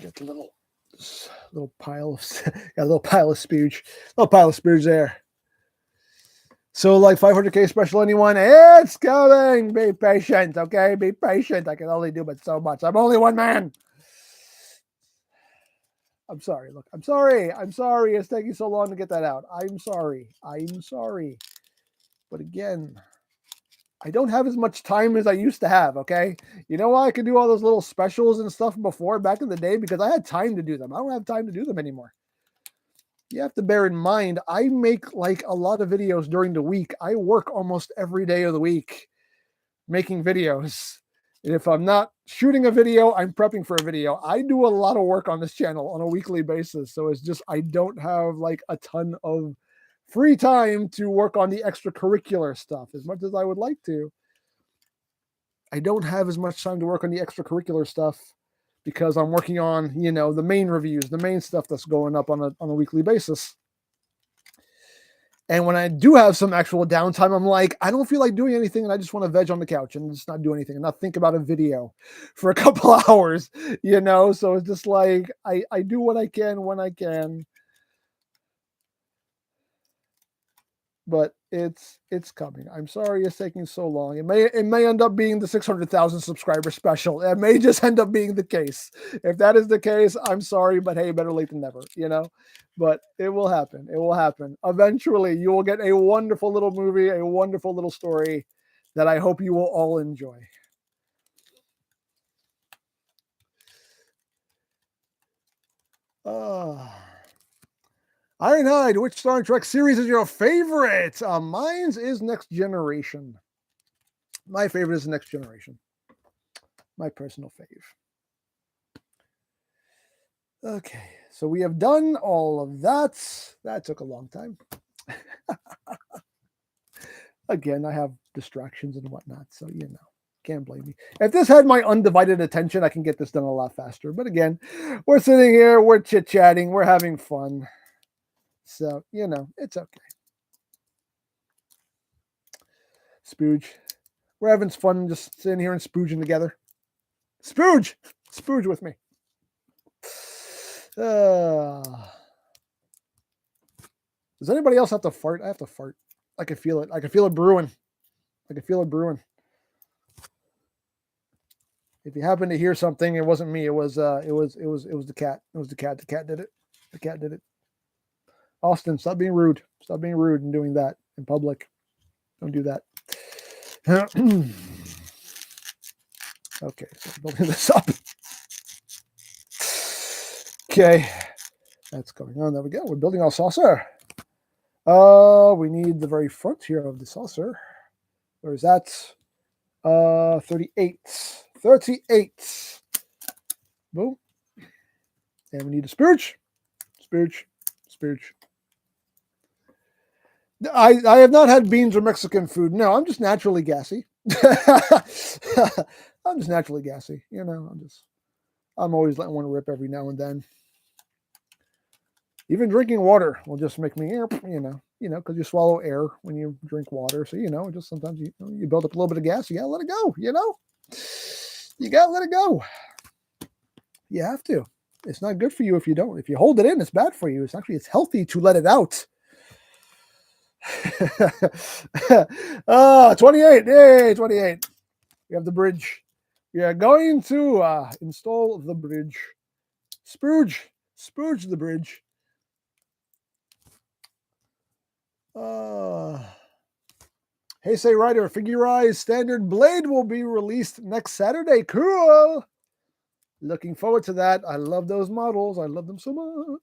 Get the little pile of spooge. Little pile of spooge there. So like 500K special, anyone? It's coming. Be patient, okay? Be patient. I can only do but so much. I'm only one man. I'm sorry. Look, I'm sorry. It's taking so long to get that out. I'm sorry. But again, I don't have as much time as I used to have, okay? You know why I could do all those little specials and stuff before, back in the day? Because I had time to do them. I don't have time to do them anymore. You have to bear in mind, I make like a lot of videos during the week. I work almost every day of the week making videos. And if I'm not shooting a video, I'm prepping for a video. I do a lot of work on this channel on a weekly basis. So it's just, I don't have like a ton of free time to work on the extracurricular stuff as much as I would like to. I don't have as much time to work on the extracurricular stuff because I'm working on, you know, the main reviews, the main stuff that's going up on a weekly basis. And when I do have some actual downtime, I'm like, I don't feel like doing anything, and I just want to veg on the couch and just not do anything and not think about a video for a couple hours, you know? So it's just like, I do what I can when I can. but it's coming. I'm sorry it's taking so long. It may end up being the 600,000 subscriber special. It may just end up being the case. If that is the case, I'm sorry, but hey, better late than never, you know. But it will happen. It will happen. Eventually, you will get a wonderful little movie, a wonderful little story that I hope you will all enjoy. Ironhide, which Star Trek series is your favorite? Mine's is Next Generation. My favorite is Next Generation. My personal fave. Okay, so we have done all of that. That took a long time. Again, I have distractions and whatnot, so you know, can't blame me. If this had my undivided attention, I can get this done a lot faster. But again, we're sitting here, we're chit-chatting, we're having fun. So, you know, it's okay. Spooge. We're having fun just sitting here and spooging together. Spooge! Spooge with me. Does anybody else have to fart? I have to fart. I can feel it. I can feel it brewing. I can feel it brewing. If you happen to hear something, it wasn't me. It was the cat. It was the cat. The cat did it. The cat did it. Austin, stop being rude. Stop being rude and doing that in public. Don't do that. Okay, so building this up. Okay, that's going on. There we go. We're building our saucer. We need the very front here of the saucer. Where is that? 38. 38. Boom. And we need a spooge. Spooge. Spooge. I have not had beans or Mexican food. No, I'm just naturally gassy. I'm just naturally gassy. You know, I'm always letting one rip every now and then. Even drinking water will just make me, you know, because you swallow air when you drink water. So, you know, just sometimes you build up a little bit of gas. You got to let it go, you know. You got to let it go. You have to. It's not good for you if you don't. If you hold it in, it's bad for you. It's healthy to let it out. 28. Yay, 28. We have the bridge. We are going to install the bridge. Spooge the bridge. Hey, say Ryder, Figurized Standard Blade will be released next Saturday. Cool. Looking forward to that. I love those models. I love them so much.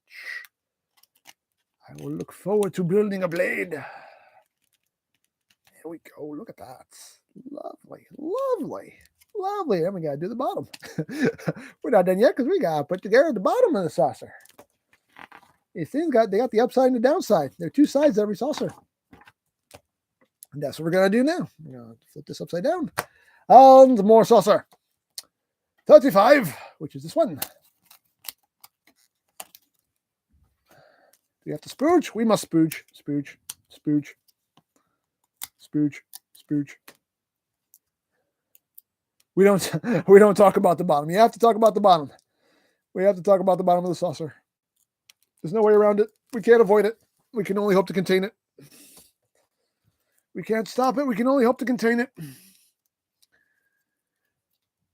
I will look forward to building a blade. Here we go. Look at that. Lovely. Lovely. Lovely. Then we got to do the bottom. We're not done yet because we got to put together the bottom of the saucer. These things they got the upside and the downside. There are two sides to every saucer. And that's what we're going to do now. We're going to flip this upside down. And more saucer. 35, which is this one. Do we have to spooge? We must spooge. Spooge. Spooge. Spooge. Spooge. We don't talk about the bottom. You have to talk about the bottom. We have to talk about the bottom of the saucer. There's no way around it. We can't avoid it. We can only hope to contain it. We can't stop it. We can only hope to contain it.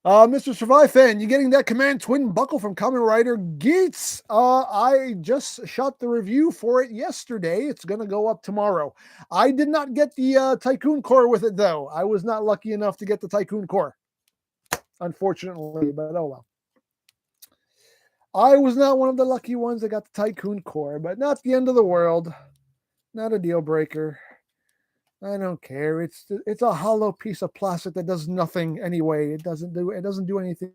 Mr. Survive Fan, you getting that Command Twin buckle from Kamen Rider Geats? I just shot the review for it yesterday. It's going to go up tomorrow. I did not get the Tycoon Core with it, though. I was not lucky enough to get the Tycoon Core, unfortunately, but oh well. I was not one of the lucky ones that got the Tycoon Core, but not the end of the world. Not a deal breaker. I don't care. It's a hollow piece of plastic that does nothing anyway. It doesn't do anything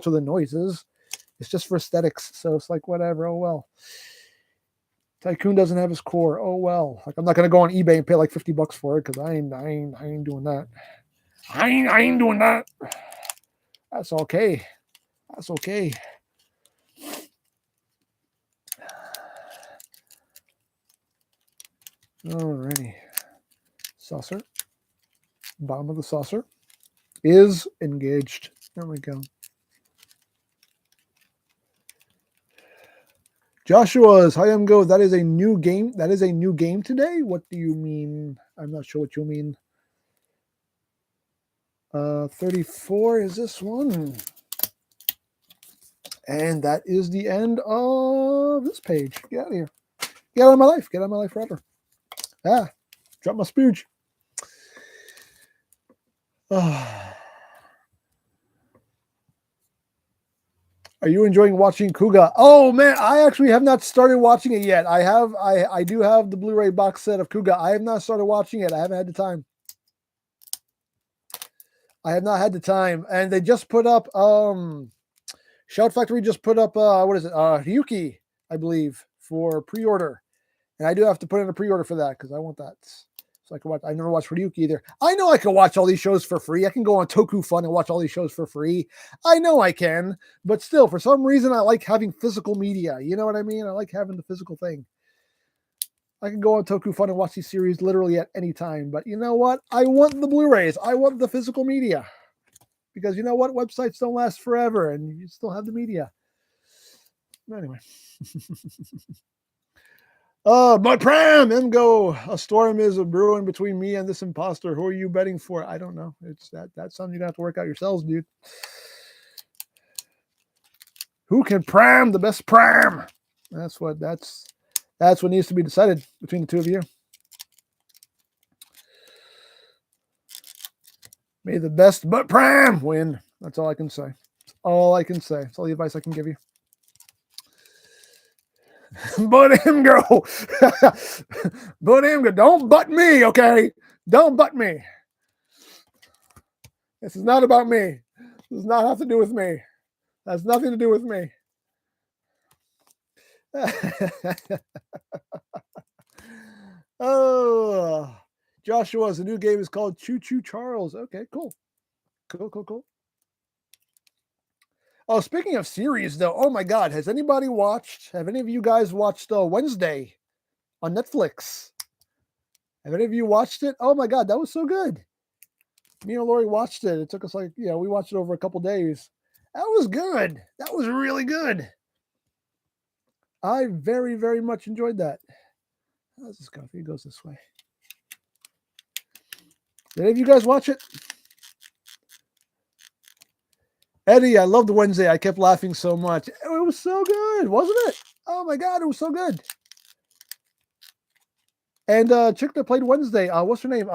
to the noises. It's just for aesthetics. So it's like whatever. Oh well. Tycoon doesn't have his core. Oh well. Like I'm not gonna go on eBay and pay like $50 for it because I ain't doing that. I ain't doing that. That's okay. That's okay. Alrighty. Saucer. Bottom of the saucer is engaged. There we go. Joshua's Hi EmGo. That is a new game. That is a new game today. What do you mean? I'm not sure what you mean. 34 is this one. And that is the end of this page. Get out of here. Get out of my life. Get out of my life forever. Drop my spooge. Are you enjoying watching Kuga? Oh man, I actually have not started watching it yet. I do have the Blu-ray box set of Kuga. I have not started watching it. I haven't had the time. I have not had the time. And they just put up Shout Factory just put up what is it? Ryuki, I believe, for pre-order. And I do have to put in a pre-order for that because I want that. So I can watch. I never watched Ryuki either. I know I can watch all these shows for free. I can go on Toku Fun and watch all these shows for free. I know I can, but still, for some reason, I like having physical media. You know what I mean? I like having the physical thing. I can go on Toku Fun and watch these series literally at any time. But you know what? I want the Blu-rays. I want the physical media. Because you know what? Websites don't last forever, and you still have the media. Anyway. But Pram, EmGo, a storm is a brewing between me and this imposter. Who are you betting for? I don't know. It's that's something you're gonna have to work out yourselves, dude. Who can Pram the best Pram? That's what needs to be decided between the two of you. May the best but Pram win. That's all I can say. That's all I can say. That's all the advice I can give you. But EmGo. But EmGo. Don't butt me, okay? Don't butt me. This is not about me. This does not have to do with me. That has nothing to do with me. Oh, Joshua's the new game is called Choo Choo Charles. Okay, cool. Cool. Oh, speaking of series, though, oh my God, have any of you guys watched Wednesday on Netflix? Have any of you watched it? Oh my God, that was so good. Me and Lori watched it. It took us we watched it over a couple days. That was good. That was really good. I very, very much enjoyed that. How's this go? It goes this way. Did any of you guys watch it? Eddie, I loved Wednesday. I kept laughing so much. It was so good, wasn't it? Oh my God, it was so good. And chick that played Wednesday, what's her name?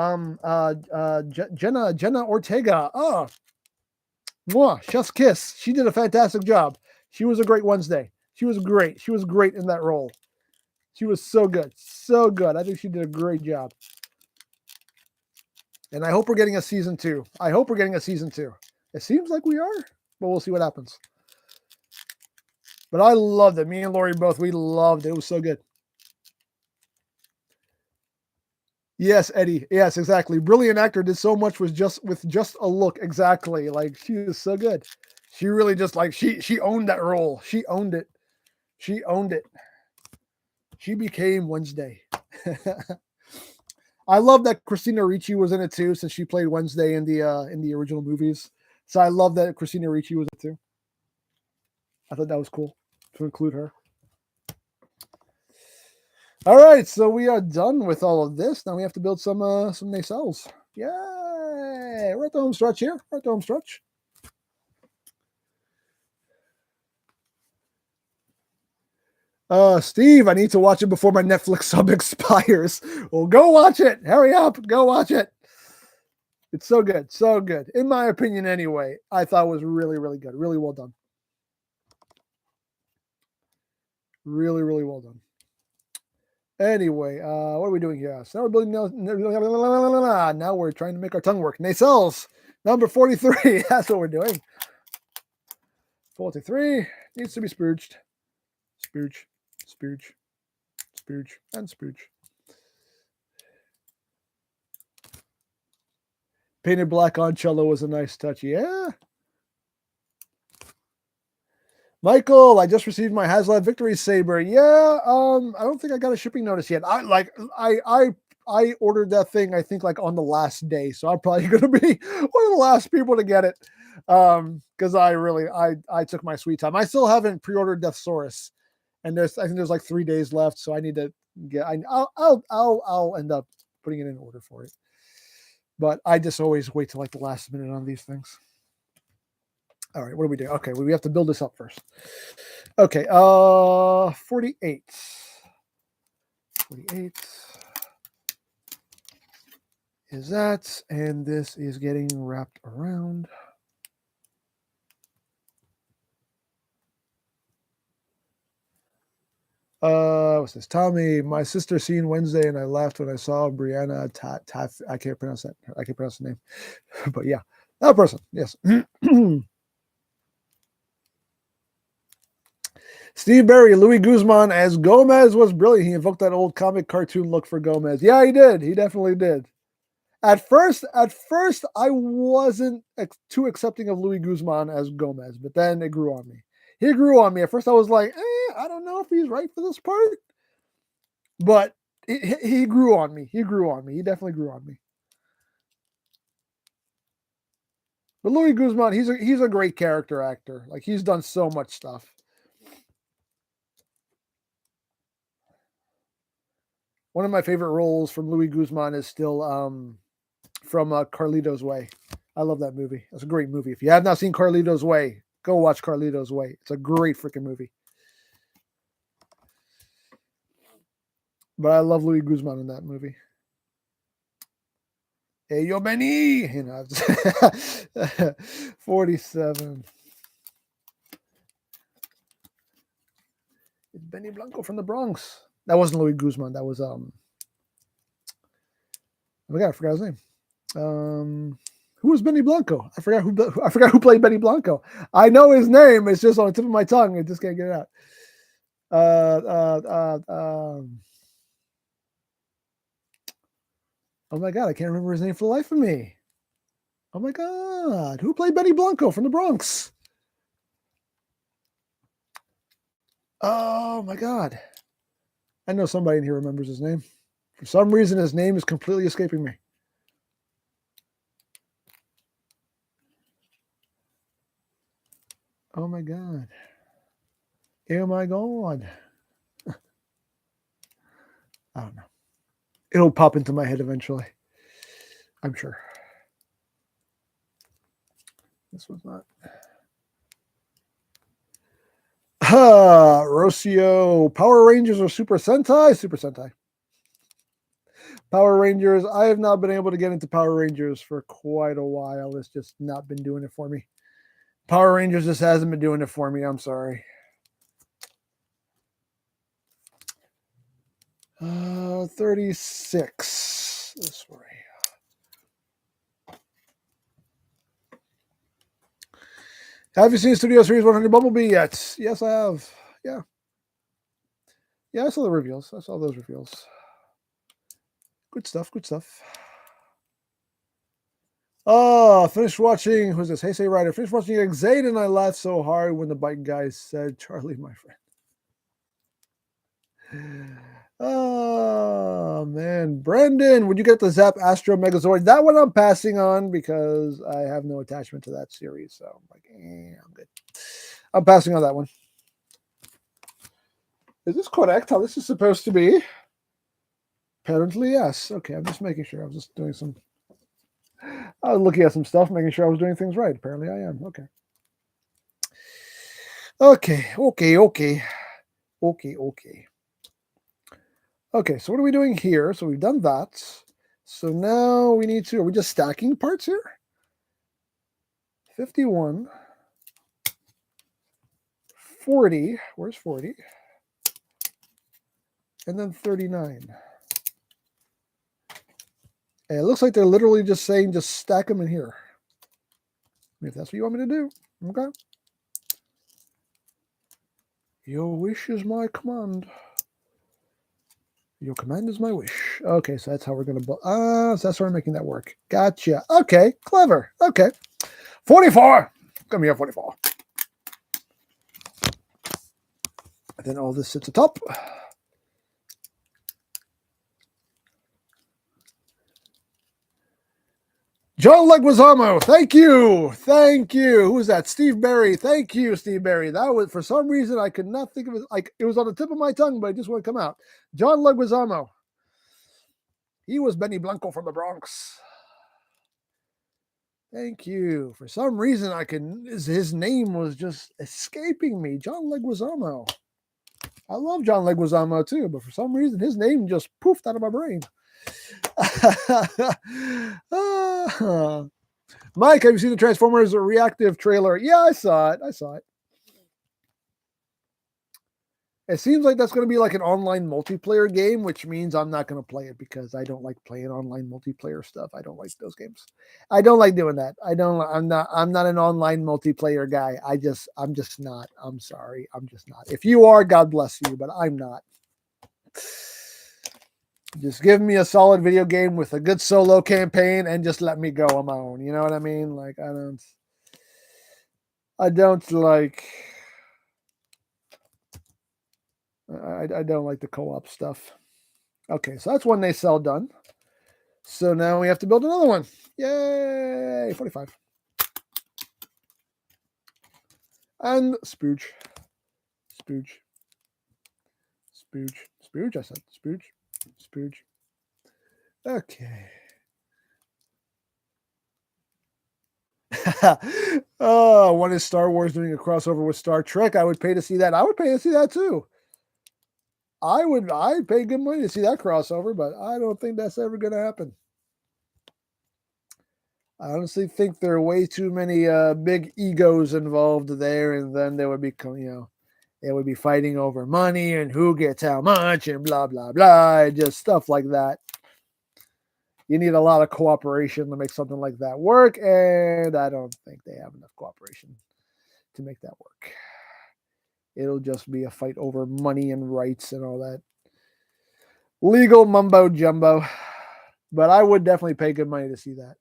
Jenna Ortega. Oh, mwah, chef's kiss. She did a fantastic job. She was a great Wednesday. She was great. She was great in that role. She was so good. So good. I think she did a great job. And I hope we're getting a season 2. It seems like we are, but we'll see what happens. But I loved it. Me and Lori both, we loved it. It was so good. Yes, Eddie. Yes, exactly. Brilliant actor did so much with just a look. Exactly. Like she was so good. She really just she owned that role. She owned it. She owned it. She became Wednesday. I love that Christina Ricci was in it too, since she played Wednesday in the original movies. So I love that Christina Ricci was in it too. I thought that was cool to include her. All right, so we are done with all of this. Now we have to build some nacelles. Yay! We're at the home stretch here. We're at the home stretch. Steve, I need to watch it before my Netflix sub expires. Well, go watch it. Hurry up. Go watch it. It's so good. So good. In my opinion, anyway, I thought it was really, really good. Really well done. Really, really well done. Anyway, what are we doing here? So now we're building. Now we're trying to make our tongue work. Nacelles, number 43. That's what we're doing. 43 needs to be spooged. Spooge, and spooge. Painted black on cello was a nice touch. Yeah. Michael, I just received my HasLab Victory Saber. Yeah, I don't think I got a shipping notice yet. I ordered that thing, I think, like on the last day, so I'm probably going to be one of the last people to get it. Because I took my sweet time. I still haven't pre-ordered Deathsaurus, And I think there's like 3 days left, so I need to get. I'll end up putting it in order for it. But I just always wait till like the last minute on these things. All right, what do we do? Okay, we have to build this up first. Okay, 48. 48 is that, and this is getting wrapped around. What's this? Tommy, my sister seen Wednesday, and I laughed when I saw Brianna Taff. I can't pronounce that. I can't pronounce the name, but yeah, that person. Yes. Steve Berry, Louis Guzman as Gomez was brilliant. He invoked that old comic cartoon look for Gomez. Yeah, he did. He definitely did. At first, I wasn't too accepting of Louis Guzman as Gomez, but then it grew on me. He grew on me. At first, I was like, I don't know if he's right for this part. But he grew on me. He grew on me. He definitely grew on me. But Louis Guzman, he's a great character actor. Like, he's done so much stuff. One of my favorite roles from Louis Guzman is still from Carlito's Way. I love that movie. It's a great movie. If you have not seen Carlito's Way, go watch Carlito's Way. It's a great freaking movie. But I love Louis Guzman in that movie. Hey, yo, Benny! You know, 47. It's Benny Blanco from the Bronx. That wasn't Louis Guzman. That was oh my God, I forgot his name. Who was Benny Blanco? I forgot who played Benny Blanco. I know his name. It's just on the tip of my tongue. I just can't get it out. Oh my God, I can't remember his name for the life of me. Oh my God, who played Benny Blanco from the Bronx? Oh my God. I know somebody in here remembers his name. For some reason, his name is completely escaping me. Oh my God. Oh my God. I don't know. It'll pop into my head eventually. I'm sure. This was not. Rocio. Power Rangers or Super Sentai? Super Sentai. Power Rangers. I have not been able to get into Power Rangers for quite a while. It's just not been doing it for me. Power Rangers just hasn't been doing it for me. I'm sorry. 36. This way. Have you seen Studio Series 100 Bumblebee yet? Yes, I have. Yeah. Yeah, I saw the reveals. I saw those reveals. Good stuff. Good stuff. Oh, finished watching. Who's this? Hey, say Ryder. Finished watching Exade, and I laughed so hard when the bike guy said, "Charlie, my friend." Oh man, Brandon, would you get the Zap Astro Megazord? That one I'm passing on because I have no attachment to that series. So I'm like, I'm good. I'm passing on that one. Is this correct? How this is supposed to be? Apparently, yes. Okay, I'm just making sure. I was just doing some. I was looking at some stuff, making sure I was doing things right. Apparently, I am. Okay. Okay. Okay, so what are we doing here? So we've done that. So now we need to, are we just stacking parts here? 51, 40, where's 40? And then 39. And it looks like they're literally just saying, just stack them in here. If that's what you want me to do, okay. Your wish is my command. Your command is my wish. Okay, so that's how we're going to, so that's how we're making that work. Gotcha. Okay, clever. Okay. 44. Come here, 44. And then all this sits atop. John Leguizamo, thank you. Thank you. Who was that? Steve Berry. Thank you, Steve Berry. That was, for some reason, I could not think of it. Like, it was on the tip of my tongue, but it just wouldn't come out. John Leguizamo. He was Benny Blanco from the Bronx. Thank you. For some reason, his name was just escaping me. John Leguizamo. I love John Leguizamo too, but for some reason, his name just poofed out of my brain. Mike, have you seen the Transformers Reactive trailer? Yeah, I saw it. It seems like that's going to be like an online multiplayer game, which means I'm not going to play it because I don't like playing online multiplayer stuff. I don't like those games. I don't like doing that. I'm not an online multiplayer guy. I'm just not. I'm sorry. I'm just not. If you are, God bless you, but I'm not. Just give me a solid video game with a good solo campaign and just let me go on my own. You know what I mean? Like, I don't like the co-op stuff. Okay, so that's one they sell done. So now we have to build another one. Yay! 45. And Spooge. I said Spooge. Okay. One is Star Wars doing a crossover with Star Trek. I would pay to see that. I would pay to see that too. I'd pay good money to see that crossover, but I don't think that's ever going to happen. I honestly think there are way too many big egos involved there, and then they would become, they would be fighting over money and who gets how much and blah, blah, blah, and just stuff like that. You need a lot of cooperation to make something like that work, and I don't think they have enough cooperation to make that work. It'll just be a fight over money and rights and all that legal mumbo jumbo. But I would definitely pay good money to see that.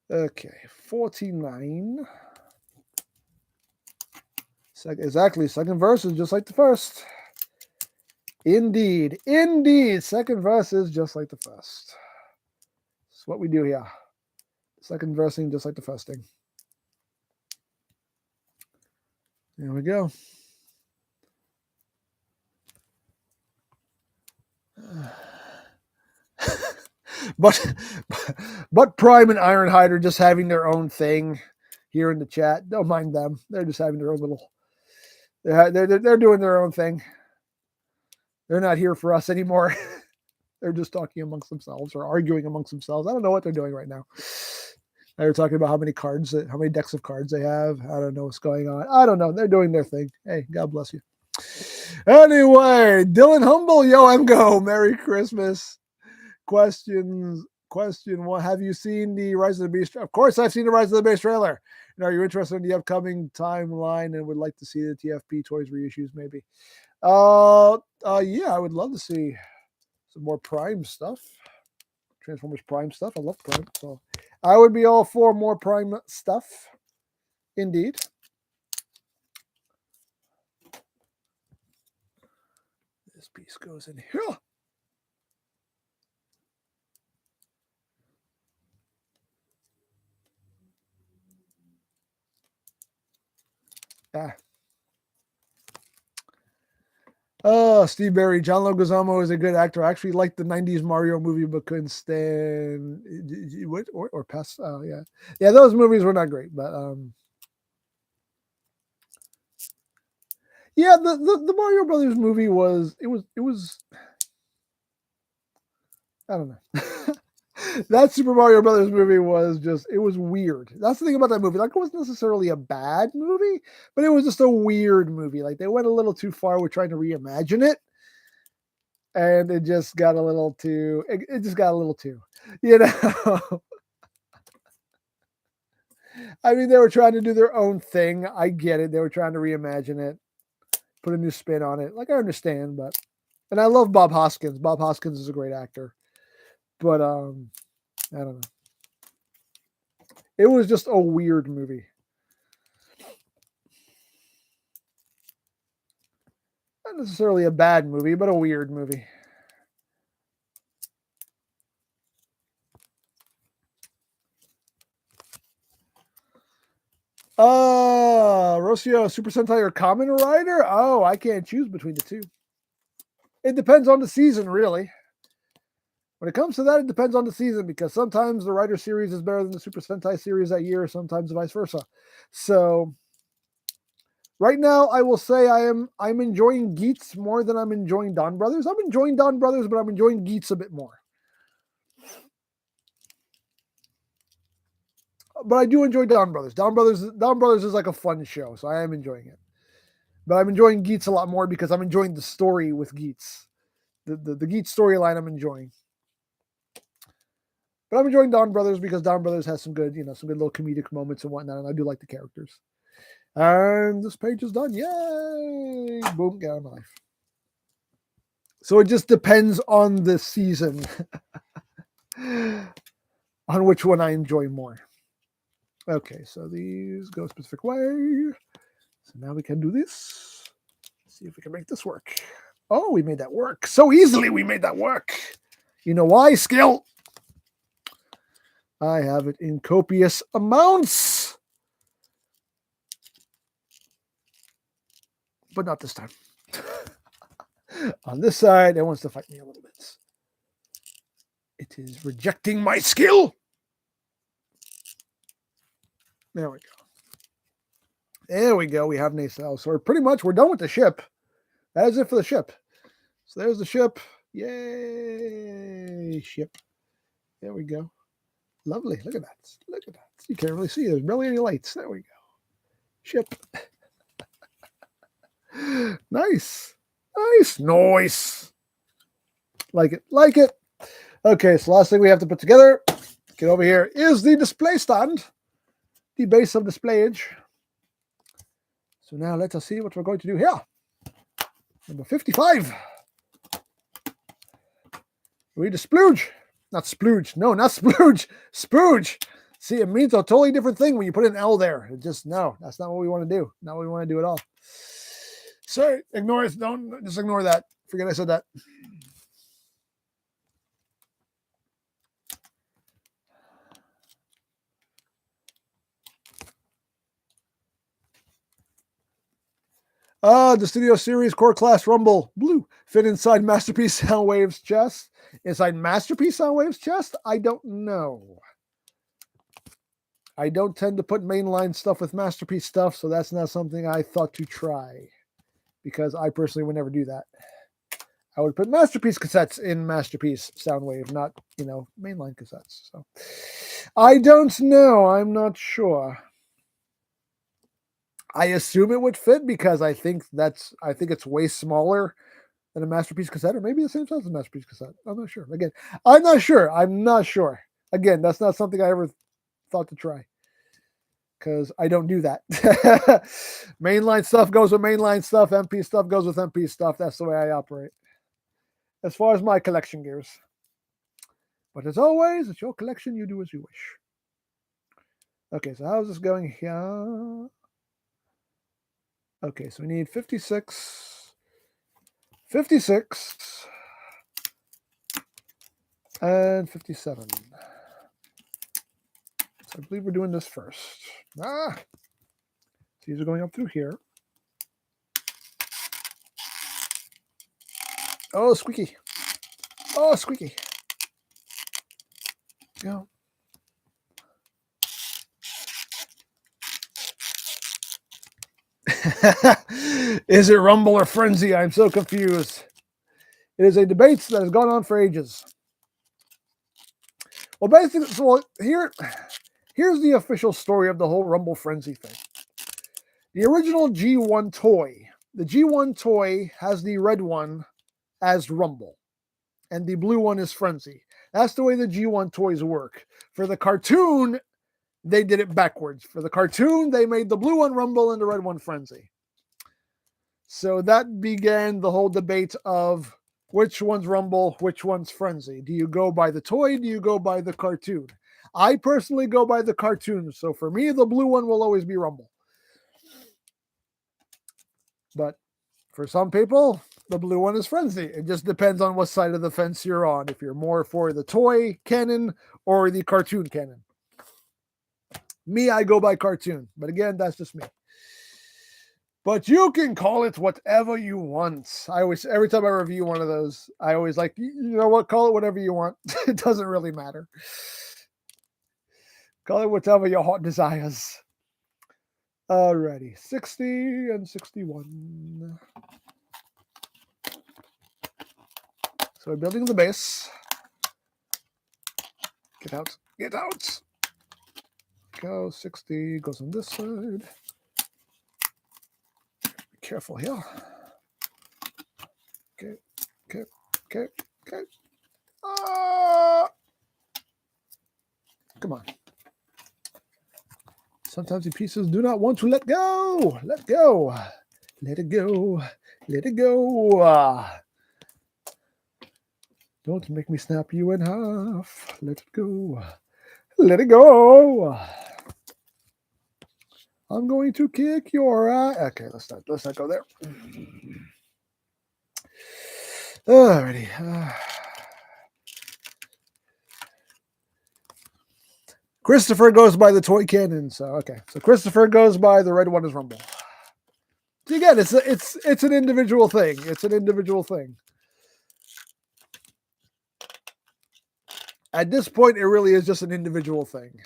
Okay, 49. Exactly, second verse is just like the first. Indeed. Second verse is just like the first. That's what we do here. Second versing just like the first thing. There we go. But Prime and Ironhide are just having their own thing here in the chat. Don't mind them. They're just having their own little. They're doing their own thing. They're not here for us anymore. They're just talking amongst themselves or arguing amongst themselves. I don't know what they're doing right now. They're talking about how many decks of cards they have. I don't know what's going on. I don't know. They're doing their thing. Hey, God bless you. Anyway, Dylan Humble, yo, EmGo, Merry Christmas. Question one: have you seen the Rise of the Beast? Of course, I've seen the Rise of the Beast trailer. And are you interested in the upcoming timeline and would like to see the TFP toys reissues? Maybe. Yeah, I would love to see some more Prime stuff. Transformers Prime stuff. I love Prime, so I would be all for more Prime stuff. Indeed. This piece goes in here. Steve Berry. John Leguizamo is a good actor. I actually liked the 90s Mario movie, but couldn't stand what or past. Yeah, those movies were not great, but yeah, the Mario Brothers movie was I don't know. That Super Mario Brothers movie was it was weird. That's the thing about that movie. Like, it wasn't necessarily a bad movie, but it was just a weird movie. Like, they went a little too far with trying to reimagine it. And it just got a little too, you know. I mean, they were trying to do their own thing. I get it. They were trying to reimagine it, put a new spin on it. Like, I understand, and I love Bob Hoskins. Bob Hoskins is a great actor. But I don't know. It was just a weird movie. Not necessarily a bad movie, but a weird movie. Rocio, Super Sentai or Kamen Rider? Oh, I can't choose between the two. It depends on the season, really. When it comes to that, it depends on the season because sometimes the Rider series is better than the Super Sentai series that year, sometimes vice versa. So right now, I will say I'm enjoying Geats more than I'm enjoying Don Brothers. I'm enjoying Don Brothers, but I'm enjoying Geats a bit more. But I do enjoy Don Brothers. Don Brothers is like a fun show, so I am enjoying it. But I'm enjoying Geats a lot more because I'm enjoying the story with Geats. The Geats storyline I'm enjoying. But I'm enjoying Don Brothers because Don Brothers has some good, some good little comedic moments and whatnot, and I do like the characters. And this page is done. Yay! Boom, get out of my life. So it just depends on the season on which one I enjoy more. Okay, so these go a specific way. So now we can do this. See if we can make this work. Oh, we made that work. So easily we made that work. You know why? Skill. I have it in copious amounts. But not this time. On this side, it wants to fight me a little bit. It is rejecting my skill. There we go. There we go. We have nacelle. So we're done with the ship. That is it for the ship. So there's the ship. Yay, ship. There we go. Lovely. Look at that. Look at that. You can't really see. There's barely any lights. There we go. Ship. Nice. Nice. Nice. Like it. Like it. Okay, so last thing we have to put together, get over here, is the display stand. The base of displayage. So now let us see what we're going to do here. Number 55. Read a splooge. Not splooge. No, not splooge. Spooge. See, it means a totally different thing when you put an L there. It just, no, that's not what we want to do. Not what we want to do at all. Sorry, ignore it. Don't, just ignore that. Forget I said that. The Studio Series Core Class Rumble Blue fit inside Masterpiece Soundwave's chest. Inside Masterpiece Soundwave's chest? I don't know. I don't tend to put mainline stuff with Masterpiece stuff, so that's not something I thought to try because I personally would never do that. I would put Masterpiece cassettes in Masterpiece Soundwave, not, mainline cassettes. So I don't know. I'm not sure. I assume it would fit because I think it's way smaller than a Masterpiece cassette, or maybe the same size as a Masterpiece cassette. I'm not sure. Again, I'm not sure. Again, that's not something I ever thought to try because I don't do that. Mainline stuff goes with mainline stuff. MP stuff goes with MP stuff. That's the way I operate as far as my collection gears. But as always, it's your collection. You do as you wish. Okay, so how's this going here? Okay, so we need 56, and 57. So I believe we're doing this first. So these are going up through here. Oh, squeaky. Oh, squeaky. Go. Is it Rumble or Frenzy? I'm so confused. It is a debate that has gone on for ages. Well, basically, here's the official story of the whole Rumble Frenzy thing. The original G1 toy. The G1 toy has the red one as Rumble, and the blue one is Frenzy. That's the way the G1 toys work. For the cartoon, they did it backwards. For the cartoon, they made the blue one Rumble and the red one Frenzy. So that began the whole debate of which one's Rumble, which one's Frenzy. Do you go by the toy? Do you go by the cartoon? I personally go by the cartoon. So for me, the blue one will always be Rumble. But For some people, the blue one is Frenzy. It just depends on what side of the fence you're on. If you're more for the toy cannon or the cartoon cannon. Me, I go by cartoon. But again, that's just me. But you can call it whatever you want. Every time I review one of those, I always like, you know what, call it whatever you want. It doesn't really matter. Call it whatever your heart desires. Alrighty, 60 and 61. So we're building the base. Get out, get out. Go, 60 goes on this side. Be careful here. Okay, okay, okay, okay. Come on. Sometimes the pieces do not want to let go. Let go. Let it go. Let it go. Don't make me snap you in half. Let it go. Let it go. I'm going to kick your ass. Okay, let's not go there. Alrighty. Christopher goes by the toy cannon, so okay. So Christopher goes by the red one is Rumble. So again, it's an individual thing. It's an individual thing. At this point, it really is just an individual thing.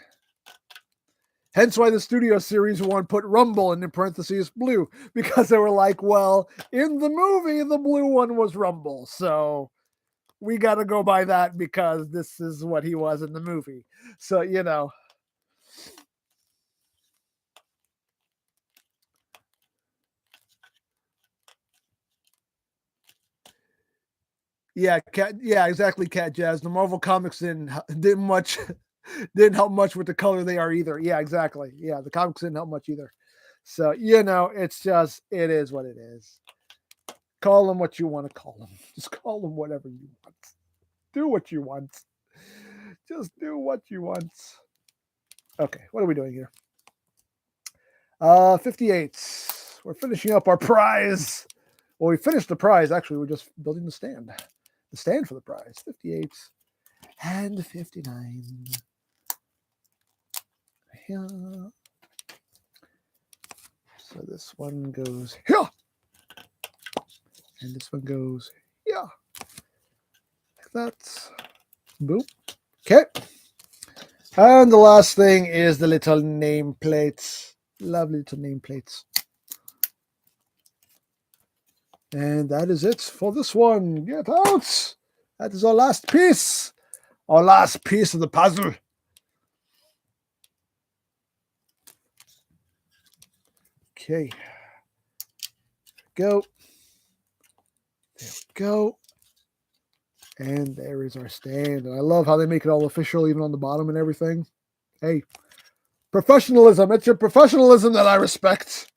Hence why the Studio Series one put Rumble and in parentheses blue, because they were like, well, in the movie, the blue one was Rumble, so we got to go by that because this is what he was in the movie. So, you know. Yeah, exactly, Cat Jazz. The Marvel Comics didn't help much with the color they are either. Yeah, exactly. Yeah, the comics didn't help much either. So, you know, it's just, it is what it is. Call them what you want to call them. Just call them whatever you want. Do what you want. Just do what you want. Okay, what are we doing here? 58. We're finishing up our prize. Well, we finished the prize. Actually, we're just building the stand. The stand for the prize. 58 and 59. Here. So this one goes here. And this one goes here. Like that. Boom. Okay. And the last thing is the little nameplates. Lovely little nameplates. And that is it for this one. Get out. That is our last piece. Our last piece of the puzzle. Okay. Go. There we go. And there is our stand. And I love how they make it all official, even on the bottom and everything. Hey, professionalism. It's your professionalism that I respect.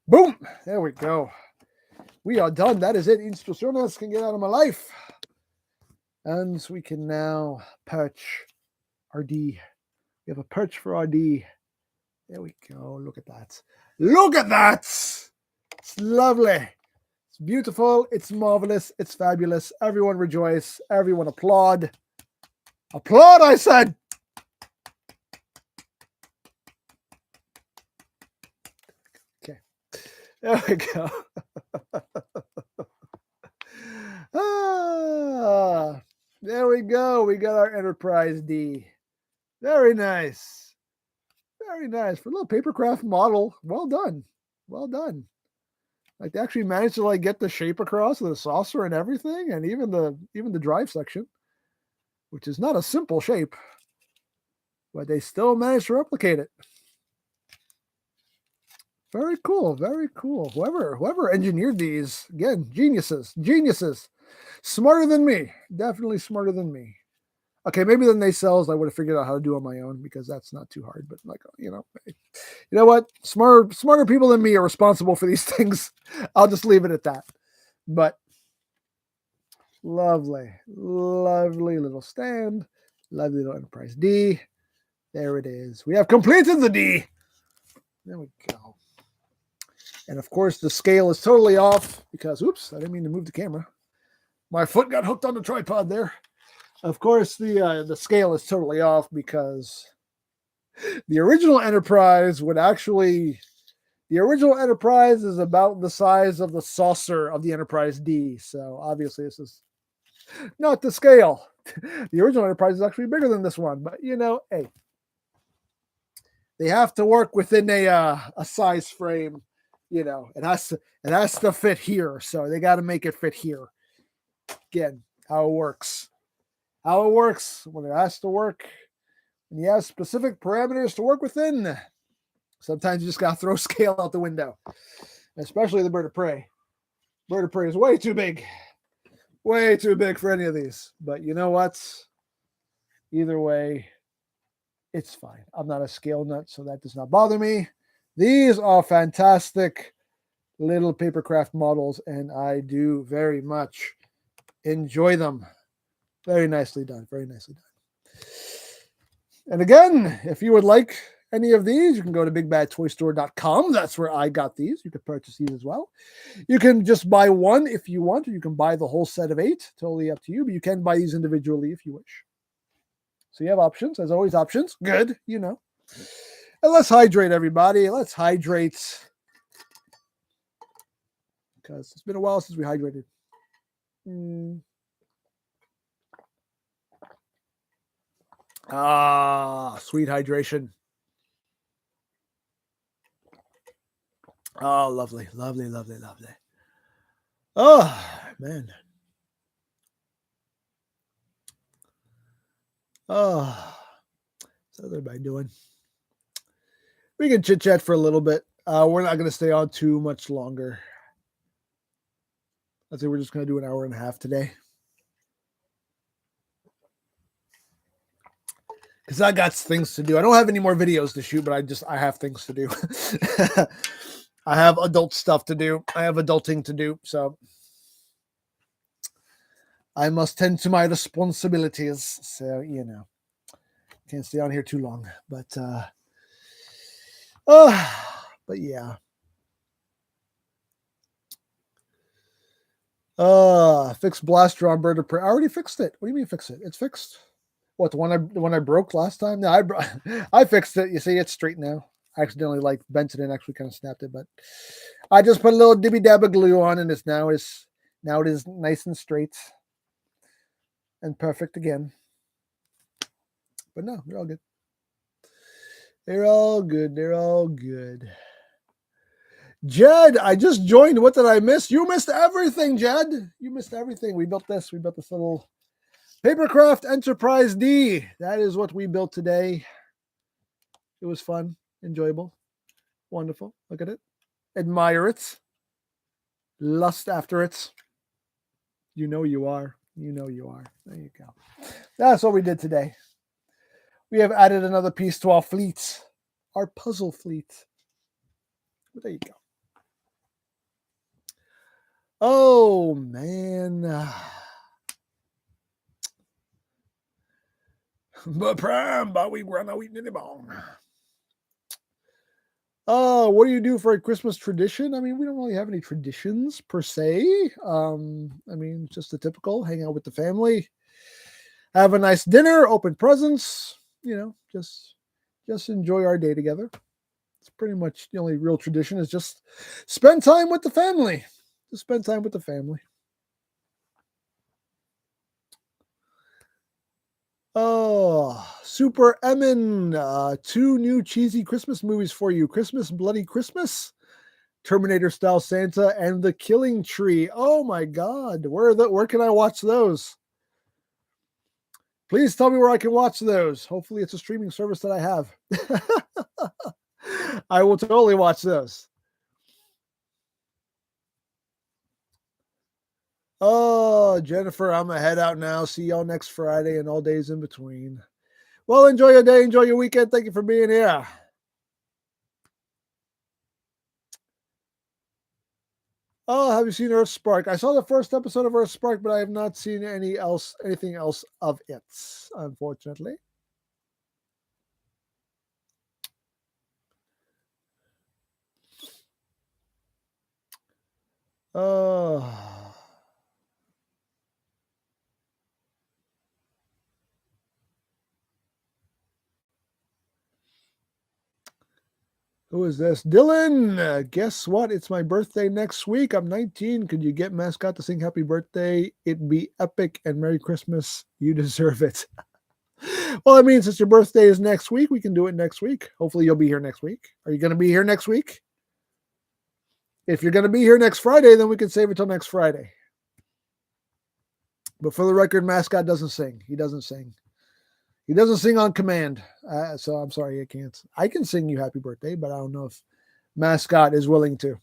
Boom. There we go. We are done. That is it. Instrucciones can get out of my life. And we can now perch our D. We have a perch for our D. There we go. Look at that. Look at that. It's lovely. It's beautiful. It's marvelous. It's fabulous. Everyone rejoice. Everyone applaud. Applaud, I said. Okay. There we go. There we go. We got our Enterprise D. Very nice. Very nice. For a little papercraft model. Well done. Well done. Like, they actually managed to like get the shape across of the saucer and everything, and even the drive section, which is not a simple shape, but they still managed to replicate it. Very cool. Very cool. Whoever engineered these, again, geniuses. Smarter than me. Definitely smarter than me. Okay, maybe the nacelles I would have figured out how to do on my own because that's not too hard. But like, you know what? Smarter people than me are responsible for these things. I'll just leave it at that. But lovely, lovely little stand. Lovely little Enterprise D. There it is. We have completed the D. There we go. And of course, the scale is totally off because, oops, I didn't mean to move the camera. My foot got hooked on the tripod there. Of course, the scale is totally off because the original Enterprise the original Enterprise is about the size of the saucer of the Enterprise D. So obviously, this is not the scale. The original Enterprise is actually bigger than this one, but hey, they have to work within a size frame. It has to fit here, so they got to make it fit here. Again, how it works when it has to work, when you have specific parameters to work within. Sometimes you just got to throw scale out the window, especially the bird of prey. Bird of prey is way too big for any of these. But you know what? Either way, it's fine. I'm not a scale nut, so that does not bother me. These are fantastic little paper craft models, and I do very much enjoy them. Very nicely done. Very nicely done. And again, if you would like any of these, you can go to bigbadtoystore.com. That's where I got these. You can purchase these as well. You can just buy one if you want, or you can buy the whole set of 8. Totally up to you, but you can buy these individually if you wish. So you have options. As always, options. Good, And let's hydrate, everybody. Let's hydrate. Because it's been a while since we hydrated. Sweet hydration. Oh, lovely, lovely, lovely, lovely. Oh, man. Oh, what's everybody doing? We can chit chat for a little bit. We're not going to stay on too much longer. I think we're just going to do an hour and a half today. Because I got things to do. I don't have any more videos to shoot, but I have things to do. I have adult stuff to do. I have adulting to do. So I must tend to my responsibilities. So, can't stay on here too long. But yeah. Fix blaster on bird of prey. I already fixed it. What do you mean fix it? It's fixed. What, the one I broke last time? No, I fixed it. You see, it's straight now. I accidentally bent it and actually kind of snapped it, but I just put a little dibby dab of glue on, and now it is nice and straight and perfect again. But no, they're all good. They're all good. They're all good. Jed, I just joined. What did I miss? You missed everything, Jed. You missed everything. We built this. We built this little Papercraft Enterprise D. That is what we built today. It was fun, enjoyable, wonderful. Look at it. Admire it. Lust after it. You know you are. You know you are. There you go. That's what we did today. We have added another piece to our fleet, our puzzle fleet. But there you go. Oh, man. But Prime, but we run out eating any bone. What do you do for a Christmas tradition? I mean, we don't really have any traditions per se. I mean, just the typical hang out with the family, have a nice dinner, open presents, just enjoy our day together. It's pretty much the only real tradition is just spend time with the family. Just spend time with the family. Oh, Super Emin, 2 new cheesy Christmas movies for you. Christmas Bloody Christmas, Terminator Style Santa, and The Killing Tree. Oh my God. Where can I watch those? Please tell me where I can watch those. Hopefully it's a streaming service that I have. I will totally watch those. Oh, Jennifer, I'm gonna head out now. See y'all next Friday and all days in between. Well, enjoy your day, enjoy your weekend. Thank you for being here. Oh, have you seen Earth Spark? I saw the first episode of Earth Spark, but I have not seen anything else of it, unfortunately. Oh. Who is this? Dylan. Guess what? It's my birthday next week. I'm 19. Could you get Mascot to sing happy birthday? It'd be epic and Merry Christmas. You deserve it. Well, I mean, since your birthday is next week, we can do it next week. Hopefully, you'll be here next week. Are you going to be here next week? If you're going to be here next Friday, then we can save it till next Friday. But for the record, Mascot doesn't sing. He doesn't sing. He doesn't sing on command. So I'm sorry, I can't. I can sing you happy birthday, but I don't know if Mascot is willing to.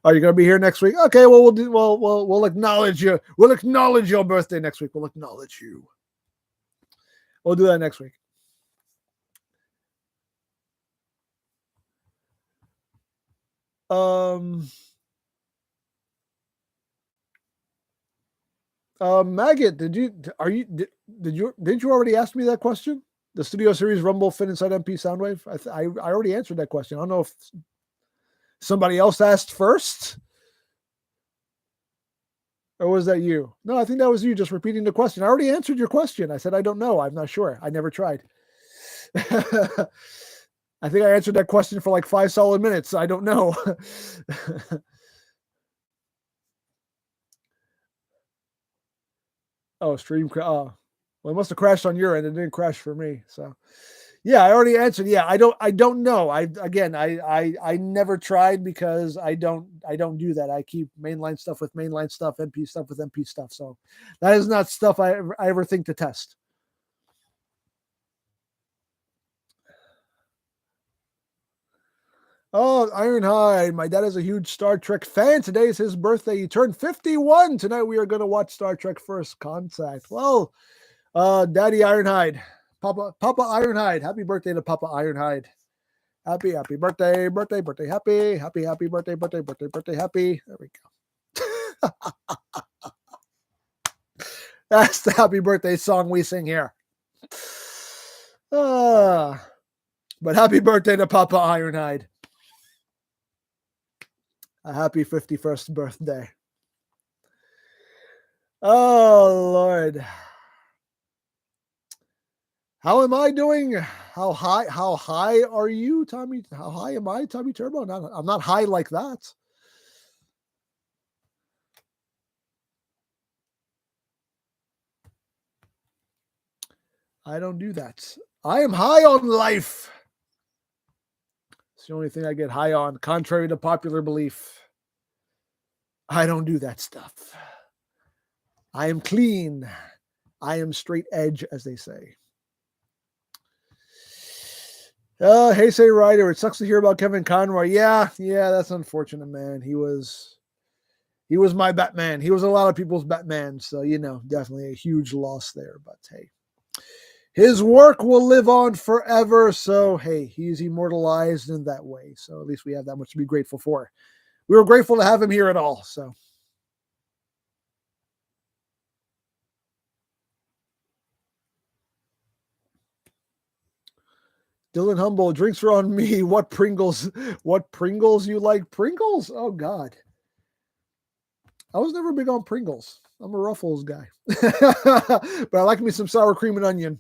Are you going to be here next week? Okay, well we'll acknowledge you. We'll acknowledge your birthday next week. We'll acknowledge you. We'll do that next week. Maggot, did you already ask me that question? The Studio Series Rumble fit inside MP Soundwave? I already answered that question. I don't know if somebody else asked first, or was that you? No, I think that was you just repeating the question. I already answered your question. I said I don't know. I'm not sure. I never tried. I think I answered that question for like 5 solid minutes. I don't know. Oh, well, it must have crashed on your end. It didn't crash for me. So, yeah, I already answered. Yeah, I don't know. I never tried because I don't do that. I keep mainline stuff with mainline stuff, MP stuff with MP stuff. So that is not stuff I ever think to test. Oh, Ironhide. My dad is a huge Star Trek fan. Today is his birthday. He turned 51. Tonight we are going to watch Star Trek First Contact. Well, Daddy Ironhide, Papa Ironhide. Happy birthday to Papa Ironhide. Happy birthday, birthday, happy birthday, birthday, happy. There we go. That's the happy birthday song we sing here. But happy birthday to Papa Ironhide. A happy 51st birthday. Oh, Lord. How am I doing? How high are you, Tommy? How high am I, Tommy Turbo? I'm not high like that. I don't do that. I am high on life. It's the only thing I get high on, contrary to popular belief. I don't do that stuff. I am clean. I am straight edge, as they say. Hey, say Ryder. It sucks to hear about Kevin Conroy. Yeah, that's unfortunate, man. He was my Batman. He was a lot of people's Batman. So, definitely a huge loss there. But hey, his work will live on forever. So, hey, he's immortalized in that way. So at least we have that much to be grateful for. We were grateful to have him here at all. So. Dylan Humble, drinks are on me. What Pringles you like? Pringles? Oh, God. I was never big on Pringles. I'm a Ruffles guy. But I like me some sour cream and onion.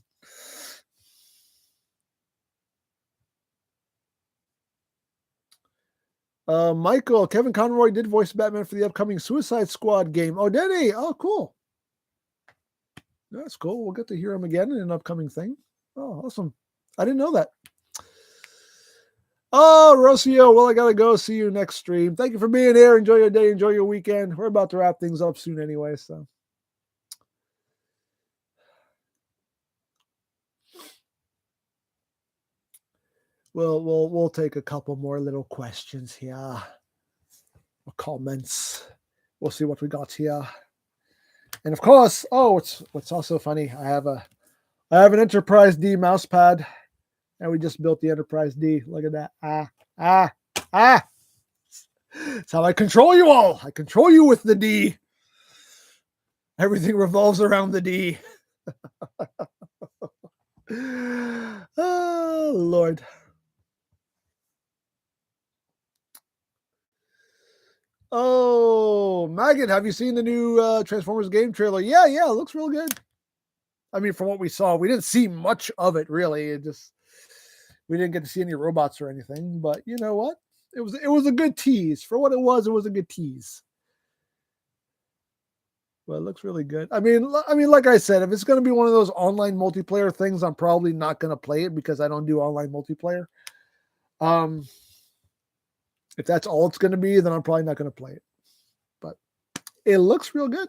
Michael, Kevin Conroy did voice Batman for the upcoming Suicide Squad game. Oh, did he? Oh, cool. That's cool. We'll get to hear him again in an upcoming thing. Oh, awesome. I didn't know that. Oh, Rocio, well, I got to go. See you next stream. Thank you for being here. Enjoy your day. Enjoy your weekend. We're about to wrap things up soon anyway, so. We'll take a couple more little questions here. Or comments. we'll see what we got here. And of course, what's also funny, I have an Enterprise D mouse pad, and we just built the Enterprise D. Look at that. That's how I control you all. I control you with the D. Everything revolves around the D. Oh, Lord. Oh, Maggot, have you seen the new Transformers game trailer? Yeah, it looks real good. I mean, from what we saw, we didn't see much of it, really. We didn't get to see any robots or anything, but you know what? It was a good tease. For what it was a good tease. Well, it looks really good. I mean, like I said, if it's going to be one of those online multiplayer things, I'm probably not going to play it because I don't do online multiplayer. If that's all it's going to be, then I'm probably not going to play it. But it looks real good.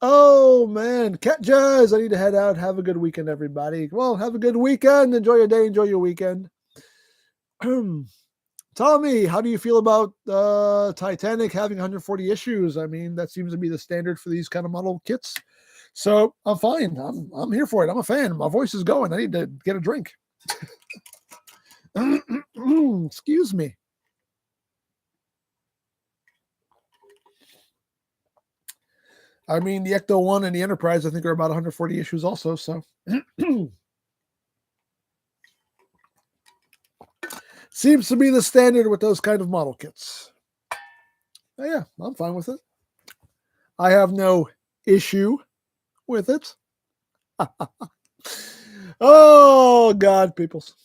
Oh, man. Cat Jazz, I need to head out. Have a good weekend, everybody. Well, have a good weekend. Enjoy your day. Enjoy your weekend. Tommy, how do you feel about Titanic having 140 issues? I mean, that seems to be the standard for these kind of model kits. So I'm fine. I'm here for it. I'm a fan. My voice is going. I need to get a drink. Excuse me. I mean, the Ecto 1 and the Enterprise, I think, are about 140 issues also. So seems to be the standard with those kind of model kits. Oh, yeah, I'm fine with it. I have no issue with it. Oh, God, peoples.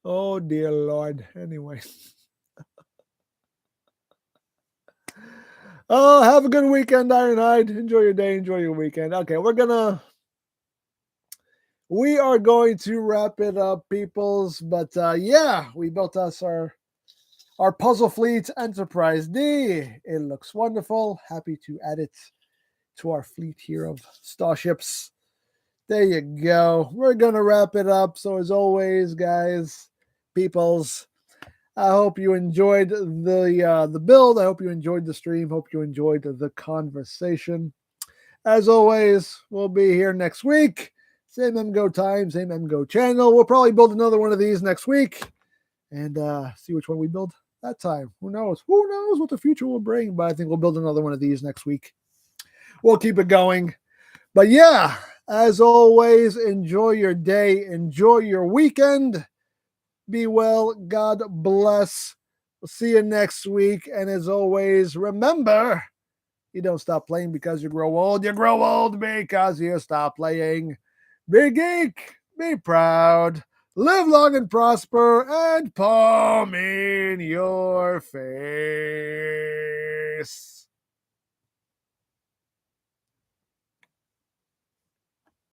Oh, dear Lord. Anyway. Oh, have a good weekend, Ironhide. Enjoy your day. Enjoy your weekend. Okay, we are going to wrap it up, peoples. But yeah, we built us our Puzzle Fleet Enterprise D. It looks wonderful. Happy to add it to our fleet here of starships. There you go. We're going to wrap it up. So as always, guys, peoples, I hope you enjoyed the build. I hope you enjoyed the stream. Hope you enjoyed the conversation. As always, we'll be here next week. Same EmGo time, same EmGo channel. We'll probably build another one of these next week and see which one we build that time. Who knows? Who knows what the future will bring? But I think we'll build another one of these next week. We'll keep it going. But yeah, as always, enjoy your day. Enjoy your weekend. Be well. God bless. We'll see you next week. And as always, remember, you don't stop playing because you grow old. You grow old because you stop playing. Be geek. Be proud. Live long and prosper. And palm in your face.